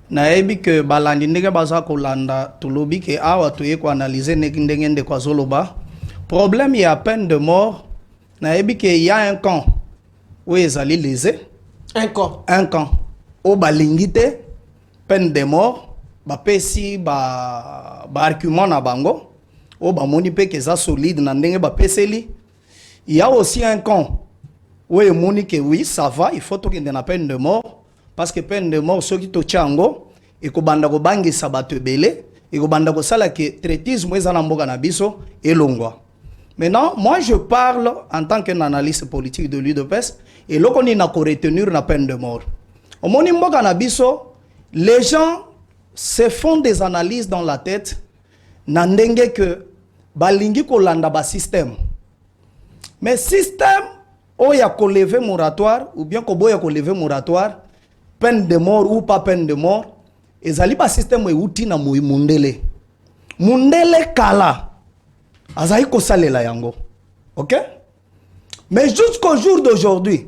Naebi que balandi ndenge baza kolanda tulobi ke awa toye ko analyser ndenge ndeko azoloba. Problème ya peine de mort. Naebi que y a un camp où ezali lésé. Un camp. O balingite peine de mort. Ba pesi ba argument na bango. O ba moni pe ke za solide na ndenge ba peseli. Il y a aussi un camp. Oui, moni que oui, ça va, il faut qu'il y ait une peine de mort. Parce que peine de mort, ceux qui te tchango, et que bandako bangi sabate belé, et que bandako sala que traitisme est en amboga nabiso et longwa. Maintenant, moi je parle en tant qu'analyste politique de l'UDPS, et là qu'on a retenir la peine de mort. Au moni mboga nabiso, les gens se font des analyses dans la tête, nandenge que balingi ko landa ba système. Mais système, ou il y a lever moratoire, ou bien qu'il y a lever moratoire, peine de mort ou pas peine de mort, et zali ba système est outil na mundele. Mundele kala. Azaï ko sale la yango. Ok? Mais jusqu'au jour d'aujourd'hui,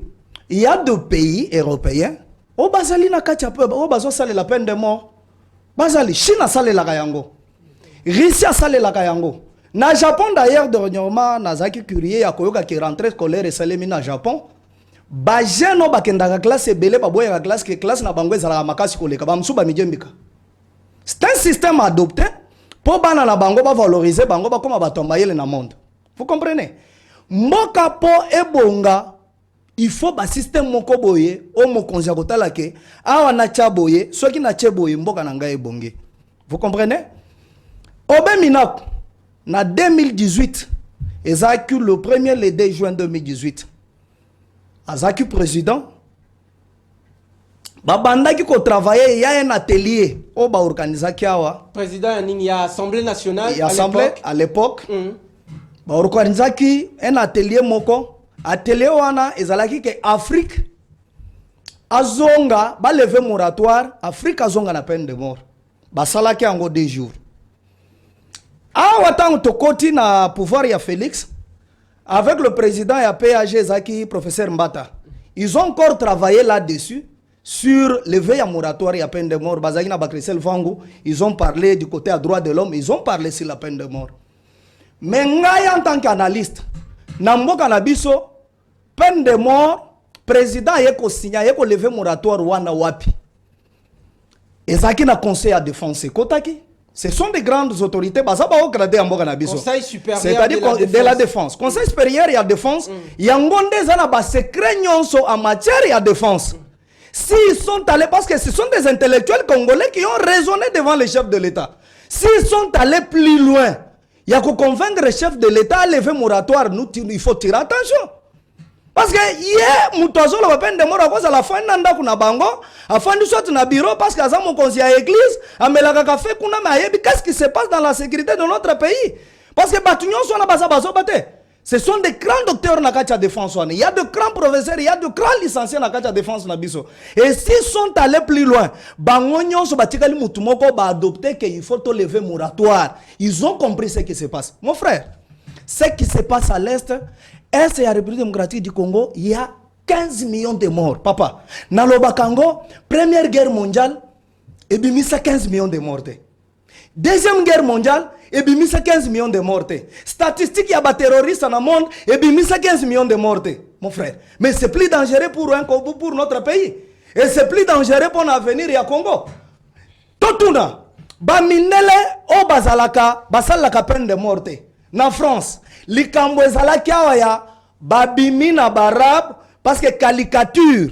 il y a deux pays européens, au bazali na kachape, au bazo sale la peine de mort. Bazali, Chine a sale la yango. Russie a sale la yango. Na Japon d'ailleurs dernièrement nazaki curieux ya koyoka ki rentrée scolaire esalemi na Japon ba jeno bakendaka classe ebele ba boya classe que classe na bango ezala makasi koleka ba msuba mijembika. C'est un système adopté pour bana na bango ba valoriser bango ba koma batomba yele na monde. Vous comprenez? Mboka po ebonga il faut ba système moko boye o mokonzi akotala ke awa na chaboye soki na cheboye mboka na ngai ebonge. Vous comprenez? Obe minako na 2018, Ezaku le 1er 2 juin 2018, Azaku président, babanda qui ko travailler, il y a un atelier au ba organiser kiawa. Président il y a assemblée nationale. Il y a assemblée à l'époque. Ba organiser ki un atelier moko, atelier wana ezalaki ke Afrique azonga ba lever moratoire, Afrique azonga na peine de mort. Ba salaki ango 2 jours. Ah, autant tokoti na pouvoir ya Félix, avec le président ya PAG Zaki, professeur Mbata, ils ont encore travaillé là-dessus, sur le veille à moratoire et peine de mort. Bazaki na Bakrisel Vangu, ils ont parlé du côté à droit de l'homme, ils ont parlé sur la peine de mort. Mais ngai en tant qu'analyste, nambo kanabiso, peine de mort, président yeko signa, yeko lever moratoire wana wapi. Et Zaki na conseil à défense kotaki. Ce sont des grandes autorités. Conseil supérieur c'est-à-dire de la défense. Conseil supérieur et à défense. Il y a un secret en matière de défense. S'ils sont allés, parce que ce sont des intellectuels congolais qui ont raisonné devant les chefs de l'État. S'ils sont allés plus loin, il y a qu'à convaincre les chefs de l'État à lever moratoire. Il faut tirer attention. Parce que hier, Moutazo la peine de mort à cause à la fin nanda kuna bango, à fin du soir na bureau parce que à mon conseil à l'église, à melaka café kuna mayebi qu'est-ce qui se passe dans la sécurité de notre pays? Parce que batunyon sont na basa baso bate. Ce sont des grands docteurs na kacha défense. Il y a de grands professeurs, il y a de grands licenciés na kacha défense na biso. Et s'ils sont allés plus loin, bangonyo so batikali mutumoko ba adopter qu'il faut te lever moratoire. Ils ont compris ce qui se passe. Mon frère, ce qui se passe à l'est et la République démocratique du Congo, il y a 15 millions de morts. Papa, dans le Bakango, première guerre mondiale, et bien 15 millions de morts. Deuxième guerre mondiale, et bien 15 millions de morts. Statistique, il y a des terroristes dans le monde, et bien 15 millions de morts. Mon frère, mais c'est plus dangereux pour notre pays. Et c'est plus dangereux pour l'avenir du Congo. Totuna, Baminele, o Bazalaka, Basalaka peine de mort. Na France, likambo ezalaki awa ya babimi na barab parce que caricature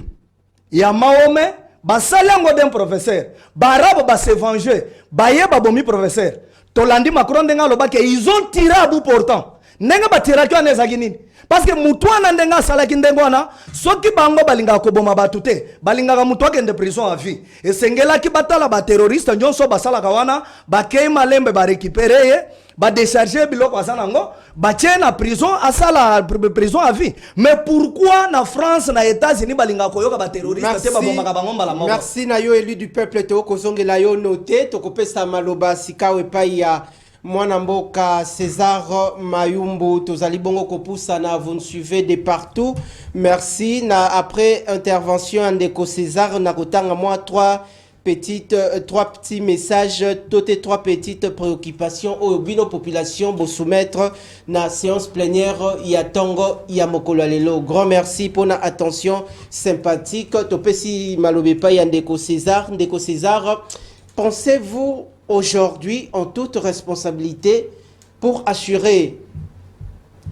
ya Mahomet basalango d'un professeur barab ba se venger baye babomi professeur tolandi Macron ndenga lobaki ils ont tiré à bout portant ndenga batiraki wana ezaki nini parce que mutu wana ndenga asalaki ndengo wana soki bango balingaka koboma bato te balingaka mutu akende prison à vie esengelaki batala baterroriste nyonso basalaka wana bakei malembe barécupere ye ba décharger biloko asanango ba na prison asala prison à vie. Mais pourquoi na France na États-Unis balinga koyoka ba terroriste te ba bomaka bango mbala moko? Merci na yo élu du peuple to kozongela yo noté to kopesa maloba sikawe pa ya mwana mboka César Mayumbu tozali bongo kopusa na vous suivez de partout. Merci na après intervention ndeko César na kotanga moi trois petits messages, toutes les trois petites préoccupations au bino population pour soumettre na séance plénière ya tongo ya mokolo lelo. Grand merci pour la attention sympathique. Topesi malobepa ya Ndeko César. Ndeko César, pensez-vous aujourd'hui en toute responsabilité pour assurer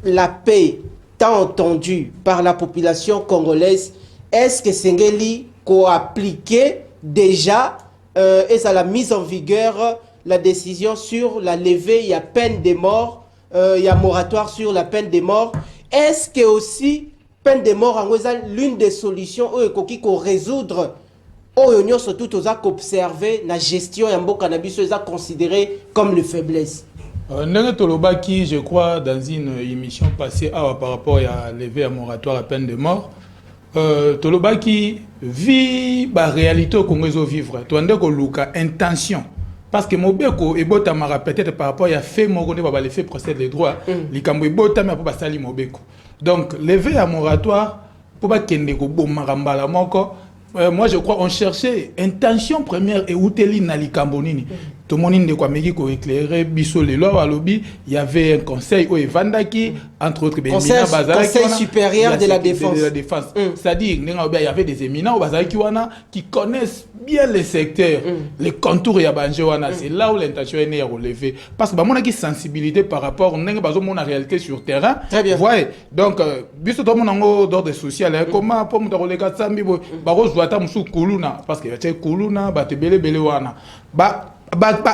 la paix tant entendue par la population congolaise, est-ce que Sengeli ko appliqué déjà et ça la mise en vigueur la décision sur la levée, il y a peine de mort, il y a moratoire sur la peine de mort. Est-ce que aussi peine de mort en l'une des solutions qu'on résoudre au surtout aux observer la gestion et en cannabis considéré comme une faiblesse? Ndenge Tolobaki, je crois, dans une émission passée par rapport à lever un moratoire à peine de mort, Tolobaki vit la réalité au Congo vivre. Tu as luka intention parce que mobeko et botamara peut-être par rapport à fait mon les faits procède les droits. Likambo et botamara pour sali mobeko. Donc lever un moratoire pour pas kende ko bomarambala moko. Moi je crois on cherchait intention première et outeli na likambo nini. Tout le monde ko éclairer biso les lois à lobby, il y avait un conseil au Evandaki entre autres conseil supérieur de la défense. C'est-à-dire il y avait des éminents au Bazaki wana qui connaissent bien les secteurs, les contours ya banjo wana, c'est là où l'intention est relevée parce que bah mon a qui sensibilité par rapport n'enga bazo mon réalité sur terrain. Très bien. Ouais. Donc biso tout le monde d'ordre social comment pour me relega sambi ba rozwata musu kuluna parce que tu kuluna ba te bele wana.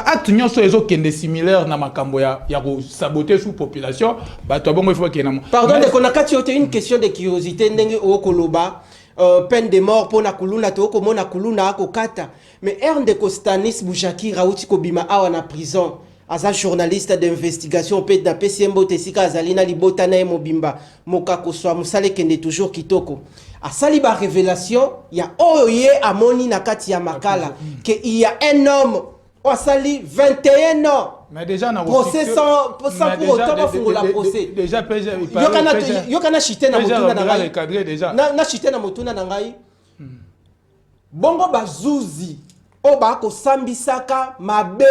Acte nyonso ezo kende similaire na makambo ya saboter sous population to bongo il faut que na pardon de konakati yote une question de curiosité ndenge okoloba peine de mort pour na kuluna to ko mona kuluna ko kata mais Ernde Kostanis Bouchaki Rauti Kobima awa na prison asa journaliste d'investigation peut na PCMBO tesika azalina libota na mobimba mokako swa musale kende toujours kitoko asali ba révélation ya oye amoni na kati ya makala que il y a un homme Sali 21 ans. Mais déjà na procès sans pour autant pas fondre la procès. Déjà PG yo kana chité na motuna na ngai. Déjà. Na chité na motuna na ngai. Bongo bazuzi o ba ko sambisaka mabe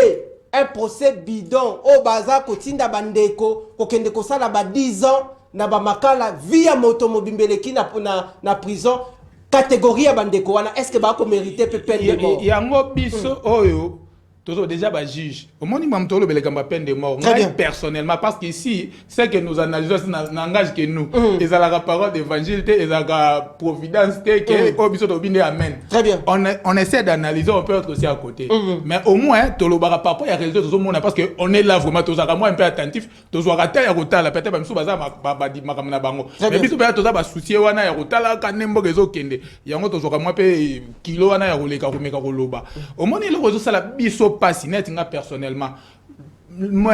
un procès bidon o baza ko tinda bandeko ko kende ko sala ba 10 ans na ba makala via moto mobimbeleki na prison catégorie bandeko wana est-ce que ba ko mériter peine de mort? Yango biso oyo déjà ba juge au moins même tolo belekamba peine de mort moi personnellement parce qu'ici c'est que nous analysons n'engage que nous et ça la parole d'évangile et la providence que au biso to binde amen. Très bien. On essaie d'analyser, on peut être aussi à côté mais au moins tolo bara par rapport à réalité tout monde parce que on est là vraiment tous moi un peu attentif tous rata ya rotala peut-être même sous baza ba di makamna bango mais biso ba tous ba soucier wana ya rotala kanembo kezo kende yango tous moi pe kilo wana ya roleka komeka koloba au moins le réseau ça la biso pas net personnellement moi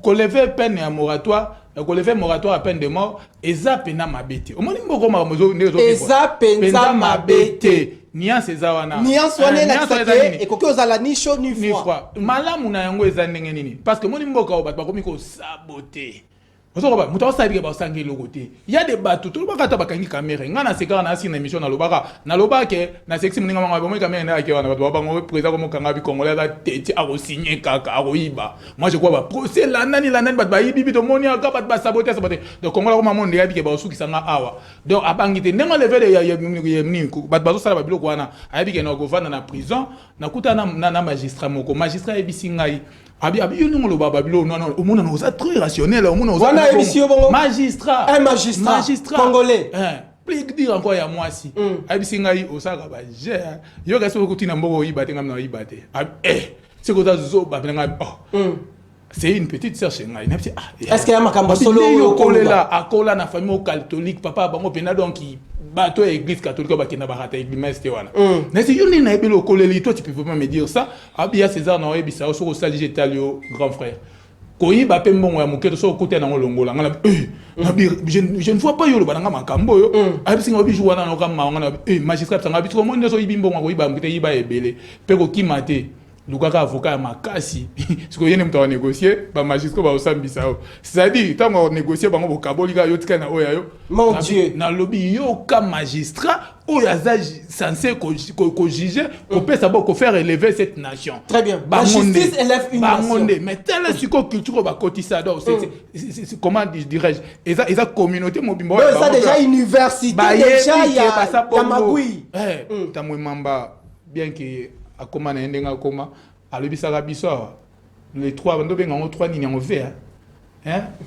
lever peine et moratoire ko lever moratoire à peine de mort eza pena mabete omoni mboko mamozo ndezo eza penza mabete nuance eza wana nuance wana na ekoki ozala ni chaud ni froid malamu na yango eza ndenge nini parce que moni mboka o bato bakomi ko saboter Ozoba muta osali ba osangi lokote il y a des bateaux tout baka ta bakangi caméra ngana sekara na sina émission na lobaka na sexy muninga manga bomo caméra na ke wana bato babango président comme kanga bi congolais la tete a signer kaka a roiba moi je crois ba procès la nani bato ba yibi to moni aka bato ba saboter donc congolais comme monde ya bi ke ba osuki sanga awa donc abangite ndenge level ya mini bato bazo sala ba biloko wana ayabi ke na govana na prison na kuta na magistrat moko magistrat ebisingai abi yoni ngolo baba bilo non au monde on est très rationnel au monde on magistrat un magistrat congolais plus dire encore ya moi si abi singai osaka ba je yo gaso ko tina mboko yibate ngam na yibate c'est ko zo ba benga c'est une petite sœur chez ngai est-ce qu'il y a makambo solo yo kolela akola na famille catholique papa bango pena donc bateau église catholique ba kina barata église wana mais si yoni na ebelo koleli toi tu peux vraiment me dire ça abia César na ebisa so ko sali jetalio grand frère koyi ba pe mbongo ya moketo so côté na ngolongola ngala je ne vois pas yo lo bananga makambo yo abisi ngobi jouana na kama ngana magistrat sanga biso mo ndeso yibimbo ngako yiba mbite yiba ebele pe ko kimate lukaka avocat makasi siko yene mto négocier ba magistrat ba osambisa o c'est-à-dire tango négocier bango bokabolika yo tika na oya yo mon dieu na lobby yo ka magistrat oya za censé ko juger ko pesa ko faire élever cette nation très bien la justice élève une nation mais telle siko culture ba kotisa donc c'est comment dirais-je eza communauté mobimbo ça déjà université déjà ya magui tamwe mamba bien que akoma na ndenga akoma alobisaka biso les trois ndo benga ngo trois nini ngo vert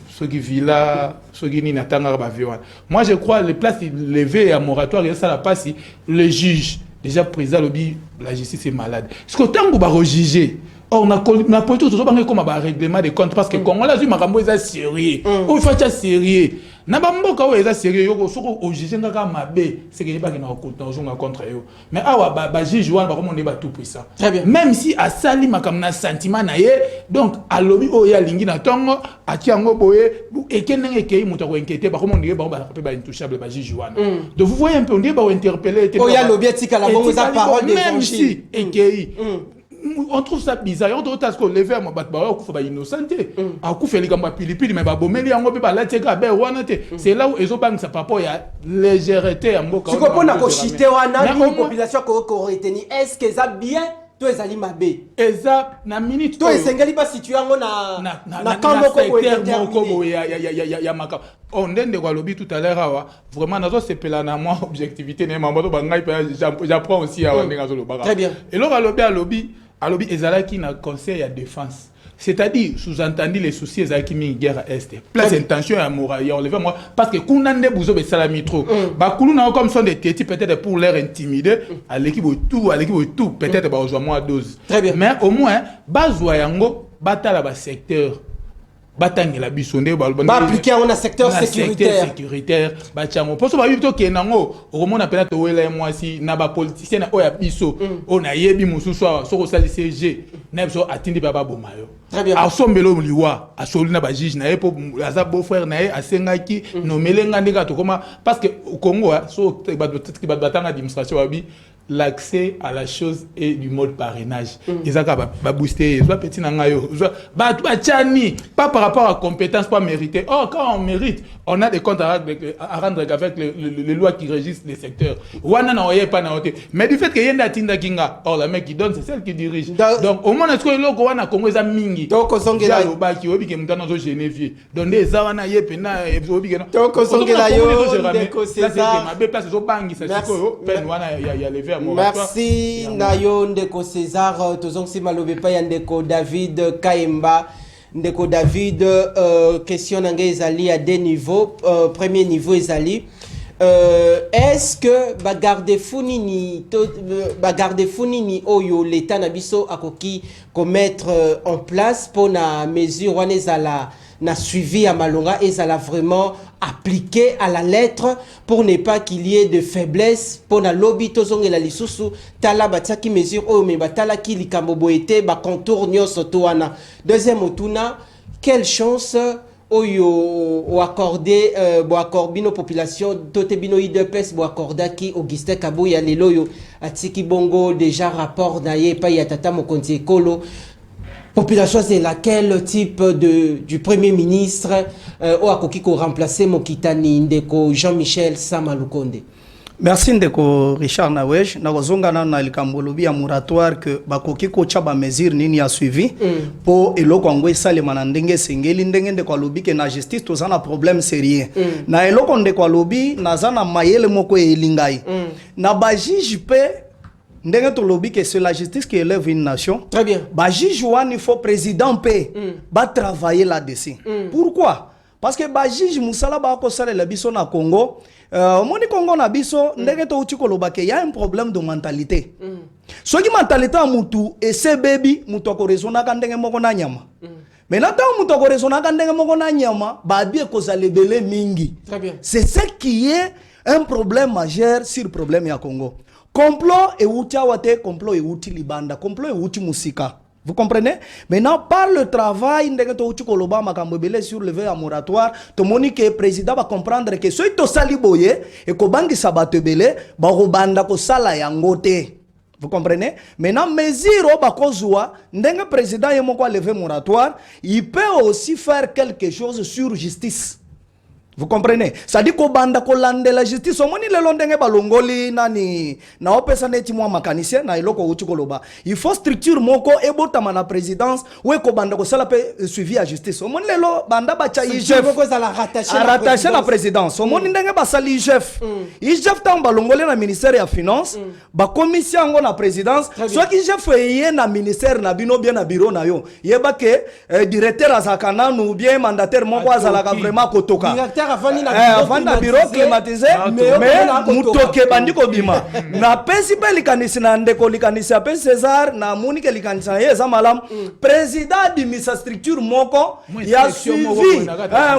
ceux qui villa ceux qui ni natanga ba viwa moi je crois les places levées à moratoire et ça la passe le juge déjà président lobby la justice est malade ce que tango ba rejuger on a politique tout ça comme ba règlement de compte parce que Congo là makambo eza sérieux o facha sérieux na ba mboka o eza sérieux yo soko o juger ngaka mabe c'est que ba kina ko contre yo mais awa ba juge wana ba komonde ba tout puissant même si a sali makam na sentiment na ye donc a lobby o ya lingi na tongo a tiango boye et kenenge kei muta ko inquiéter ba komonde ba ba intouchable ba juge wana donc vous voyez un peu on dit ba interpeller o ya lobby etika la bongo za parole de même si ekei on trouve ça bizarre on doit que lever ma bat ba ko fa innocenté a ku feli kamba pilipili mais ba bomeli yango be ba lateka be wana te c'est là où ezo bang sa papa ya légèreté ya mboka tu comprends na ko chité wana ni population ko retenir est-ce que ça bien to ezali mabe eza na minute to esengeli ba situer yango na kambo ko ya maka on ndende kwa lobby tout à l'heure awa vraiment nazo sepela na moi objectivité ne mambo to bangai pe j'apprends aussi à ndenge zo lobaka très bien et là alobi ezalaki na conseil ya défense c'est-à-dire sous-entendu les soucis ezalaki mi guerre est place intention ya moral ya enlever moi parce que kunande buzo be salami trop ba kuluna comme sont des tétis peut-être pour leur intimider à l'équipe tout peut-être ba ozo moi dose mais au moins bazwa yango batala ba secteur batangela bisonde ba appliquer on a secteur sécuritaire ba chango poso ba bito kenango romona pena to wela moi si na ba politicien na oya biso on a yebi mususu soko sali CG na biso atindi baba bomayo très bien asombelo liwa asolina ba juge na epo aza beau frère na asengaki no melenga ndeka to koma parce que au Congo so ba batanga administration babi l'accès à la chose et du mode parrainage ezaka ba booster zo petit na ngayo ba tchani pas par rapport à compétence pas mérité quand on mérite on a des comptes à rendre avec les lois qui régissent les secteurs wana na oye pas na ote mais du fait que yenda tinda kinga la mec qui donne c'est celle qui dirige donc au moins est-ce que loko wana Congo eza mingi donc ozongela yo ba ki obi ke mutana zo Genevier donc des wana yepe na obi ke donc ozongela yo ndeko César ma be place zo bangi ça siko pen wana ya lever. Merci Nayo Ndeko César tozongsi malobe pa ya Ndeko David Kaimba Ndeko David question nanga ezali à deux niveaux premier niveau ezali est-ce que bagarde funini oyo l'état na biso akoki mettre en place pour na mesure wana ezala na suivi à Malonga et ça l'a vraiment appliqué à la lettre pour ne pas qu'il y ait de faiblesse pour na lobby tozong et la lisusu tala bataki mesure o me batala ki likambo boete ba contour nyonso to wana deuxième otuna quelle chance oyo accordé accorder nos populations tote bino IDPS accorda ki Augustin Kabuya lelo yo atiki bongo déjà rapport na ye pa ya tata mokonzi ekolo. Population c'est laquelle type du premier ministre o akoki ko remplacer mokitani ndeko Jean-Michel Sama Lukonde. Merci ndeko Richard Nawej na kozonga na likambo lobi ya moratoire que bakoki ko chaba mesure nini ya suivi po eloko ngwe salema na ndenge sengeli ndenge ndeko lobi ke na justice to zana problème sérieux na eloko ndeko lobi na zana mayele moko elingai na ba juge pe ndenge to lobi que c'est la justice qui élève une nation. Très bien. Ba juge wani faut président pe ba travailler là-dessus. Pourquoi? Parce que ba juge musala ba ko sala la biso na Congo moni Congo na biso ndenge to uti ko loba ke y a un problème de mentalité. Soki mentalité a mutu et c'est baby mutu ko rezona ka ndenge moko na nyama. Mais là tant mutu ko rezona ka ndenge moko na nyama ba bien ko za lebele mingi. Très bien. C'est ce qui est un problème majeur sur le problème ya Congo. Complot et outi awate, complot et outi libanda, complot et outi musika. Vous comprenez? Maintenant, par le travail, ndenge to outi koloba makambobele sur le à moratoire, to moni que président va comprendre que ce to sali boye et ko bangi sabatebele ba robanda ko sala yangote. Vous comprenez? Maintenant, mesure ba kozwa ndenge président yemo ko lever moratoire, il peut aussi faire quelque chose sur justice. Vous comprenez? Ça dit qu'au banda ko lande la justice au moni le londenge balongoli nani na opesa neti mwa makanicien na iloko uti koloba. Il faut structure moko ebotama na présidence ou ko banda ko sala pe suivi à justice. Au moni le banda ba cha IGF moko za la rattacher la présidence. Au moni ndenge ba sali IGF. IGF tam balongoli na ministère ya finance, ba commission ngo na présidence. Soit IGF yé na ministère na bino bien na bureau na yo. Yeba ke directeur azakana ou bien mandataire moko azalaka vraiment kotoka. Avant na bureau climatisé mais mutoke bandiko bima na pesi pe likanisi na ndeko likanisi pe César na munike likanisi na yeza malam président di misa structure moko ya suivi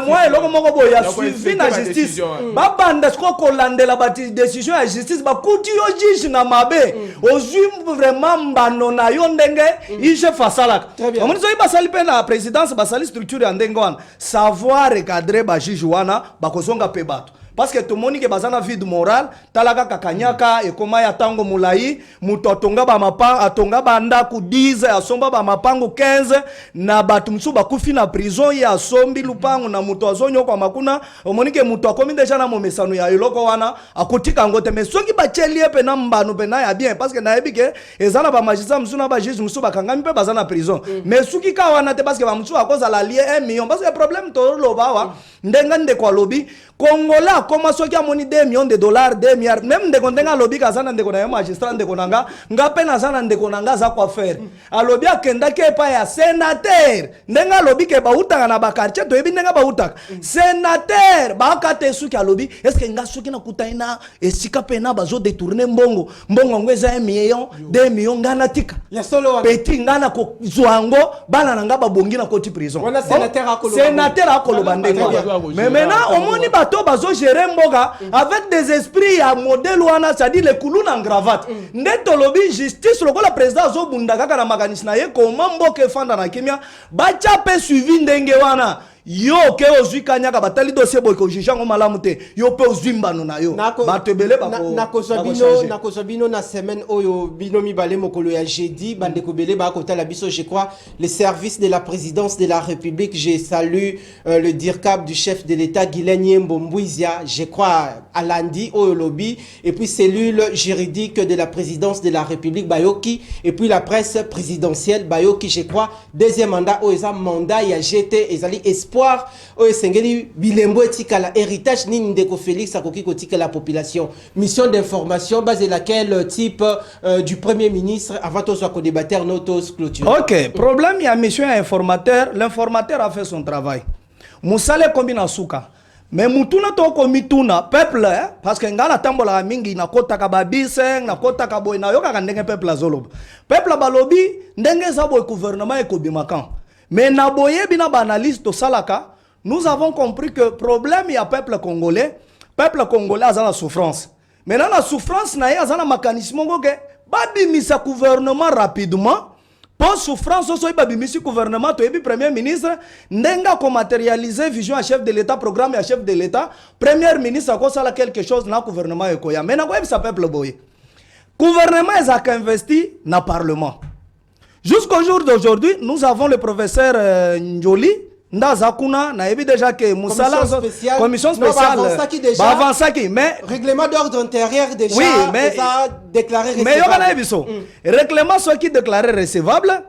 moi eloko moko bo ya suivi na justice ba banda ko kolandela ba décision ya justice ba kuti yo juge na mabe ozui vraiment mbano na yo ndenge ije fasalaka omoni zo basali pe na présidence basali structure ya ndenge wana savoir recadrer ba juge wana bakozonga pe bato parce que tout le monde qui bazana vide moral talaka kakanyaka ekoma ya tango mulai muto atonga ba mapa atonga banda ku 10 asomba ba mapango 15 na batu msu bakufi na prison ya sombi lupango na muto azonyo kwa makuna omonike muto akomi deja na momesano ya eloko wana akotika ngote mais soki bachelie pe na mbano pe na ya bien parce que na ebike ezana ba magistrat msu na ba juge msu bakangami pe bazana prison mais soki ka wana te parce que ba msu akoza la lié 1 million parce que problème to lobawa ndenga nde kwa lobi Congola comment soki amoni 2 millions de dollars 2 milliards même de kondenga lobi kazana ndeko na magistrat ndeko nanga ngape na zana ndeko nanga za kwa faire alobi akenda ke pa ya sénateur ndenga lobi ke bautaka na ba quartier to ebi ndenga bautaka sénateur ba kate suki alobi est-ce que nga suki na kutaina esika pena bazo détourner mbongo ngweza 1 million 2 millions ngana tika ya solo petit ngana ko zwango bana nanga babongi na koti prison wana sénateur akoloba ndenga mais maintenant omoni bato bazo gérer mboka avec des esprits à modèle wana c'est-à-dire les coulous en cravate ndeto lobi justice lokola président zo bunda kaka na makanisi na ye comment mboka fanda na kimia bacha pe suivi ndenge wana yo ke ozwi kanyaka batali dossier boy ko jugeango malamu te yo pe ozwi mbano na yo batebele bako na kozabino na semaine oyo bino mibale mokolo ya jeudi bande ko belé ba ko tala biso je crois les services de la présidence de la République je salue le DIRCAP du chef de l'État Guilain Mbouizia je crois à lundi oyo lobby et puis cellule juridique de la présidence de la République Bayoki et puis la presse présidentielle Bayoki je crois deuxième mandat oyo mandat ya GT ezali espoir oyo sengeli bilembo etikala héritage nini ndeko Félix akoki kotika la population mission d'information basée laquelle type du premier ministre avant to soit ko débattre notos clôture. OK, problème ya mission informateur, l'informateur a fait son travail. Musale kombina suka. Mais mutuna toko mituna peuple parce que ngala tambola mingi na kota ka babise na kota ka boy na yoka ndenge peuple azoloba. Peuple balobi ndenge za boy gouvernement ekobimakan. Mais na boye bina ba analyste salaka, nous avons compris que problème ya peuple congolais a la souffrance. Maintenant la souffrance na ya za na mécanisme ngoke babimisa gouvernement rapidement pour souffrance aussi babimisi gouvernement to ebi premier ministre ndenga ko matérialiser vision à chef de l'état programme à chef de l'état premier ministre ko sala quelque chose na gouvernement ekoya mais na ko ça peuple boy gouvernement est à investi na parlement jusqu'au jour d'aujourd'hui nous avons le professeur Njoli Ndazakuna na ebi déjà que Moussala commission spéciale avança qui mais règlement d'ordre intérieur déjà oui, mais ça déclaré recevable mais yokana ebiso règlement soit qui déclaré recevable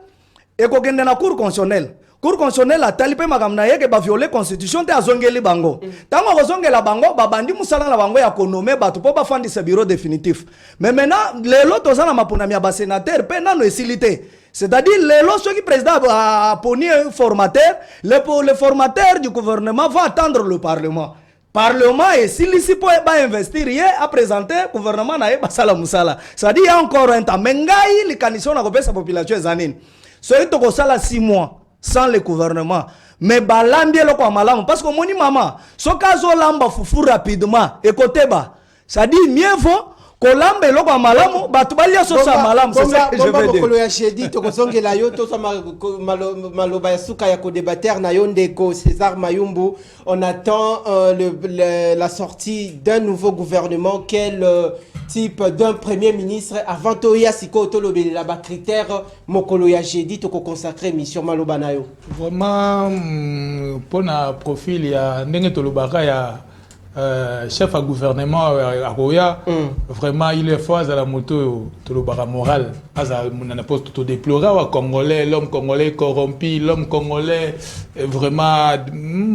et ko gende na cour constitutionnelle a talipé makamna yeke ba violer constitution te azongeli bango tango kozongela bango babandi Moussala na bango ya konome batu po ba fandi ce bureau définitif mais maintenant les lots tozana mapona ya ba sénateur pe nano esilité. C'est-à-dire, le président a poni un formateur, le formateur du gouvernement va attendre le Parlement. Parlement et s'il va investir, il a présenté le gouvernement na basala musala. C'est-à-dire, il y a encore un temps. Mais les conditions na sa population zanine. C'est que ça 6 mois sans le gouvernement. Mais balandi le kwa malamu parce que moni maman, so kazo lamba fufu rapidement et côté bas. C'est-à-dire mieux vaut Kolambe loko malamu batubalia sosa malamu c'est ça que je veux dire. Bomba j'ai dit to kozongela yo to maloba ya suka ya ko débattre na yonde ko César Mayumbu on attend la sortie d'un nouveau gouvernement quel type d'un premier ministre avant to ya siko to lobela ba critères mokolo ya j'ai dit to ko consacrer mission maloba na yo. Vraiment pona profil ya ndenge to lobaka ya chef à gouvernement à Roya, vraiment il est fort à la moto, tout le barra moral. On a posté tout déplorer au Congolais, l'homme congolais corrompu, l'homme congolais vraiment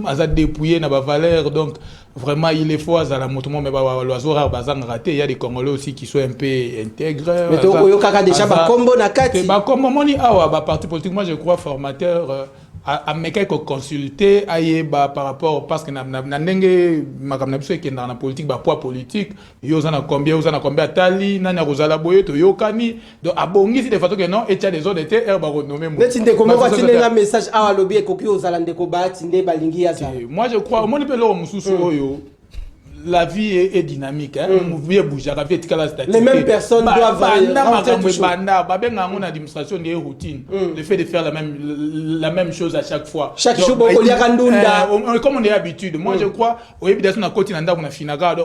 à dépouillé n'a pas valeur. Donc vraiment il est fort à la moto, mais l'oiseau rare bazang raté. Il y a des Congolais aussi qui sont un peu intégrés. Mais tu as déjà ba combo na kati. Ba combo moni awa ba parti politique, moi je crois formateur. À me consulter par rapport parce que na ndenge makamna biso qui dans la politique ba poids politique yo za na combien tali na na rozala boye to yokani donc abongi si de façon que non et des autres étaient ba renommer moi neti ndeko moko atinde na message awa lobi ekoki ozala ndeko ba tinde balingi ya za moi je crois moni pe lo mususu oyo la vie est dynamique hein les mêmes personnes doivent administration des routines le fait de faire la même chose à chaque fois chaque jour comme on est habitué moi je crois au évidemment na côté nanda on a finaga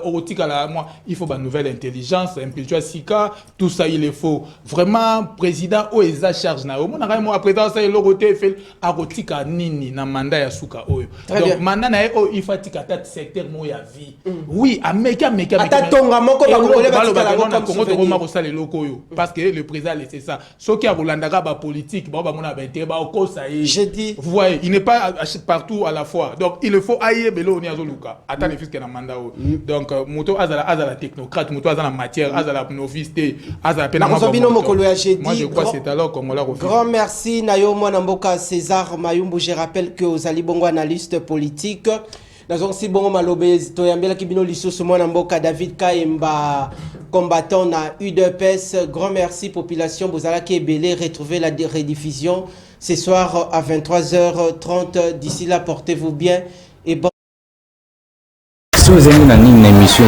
moi il faut une nouvelle intelligence impulsion sika tout ça il est faux vraiment président o eza charge na o mona moi président ça il roté fait a rotika nini na mandat ya suka oyo donc mandat na o il faut tika tat secteur mo ya vie oui, parce que le président a laissé ça. Ce qui a Rolandara politique, j'ai dit, vous voyez, il n'est pas partout à la fois. Donc il faut aïe belo ni azoluka. Attends les fils qui na mandat. Donc moto azala technocrate, moto azala matière, azala novice, azala pena. Moi je crois c'est alors qu'on l'a refait. Grand merci Nayo Mwanamboka César Mayumbu. Je rappelle que aux Ali Bongo analyste politique. Dans si bon malobé toyambela kibino lisusu mwana mboka David Kaemba combattant na UDPS. Grand merci population bozala ki ebele retrouver la rediffusion ce soir à 23h30. D'ici là portez-vous bien et bon. Si vous aimez une émission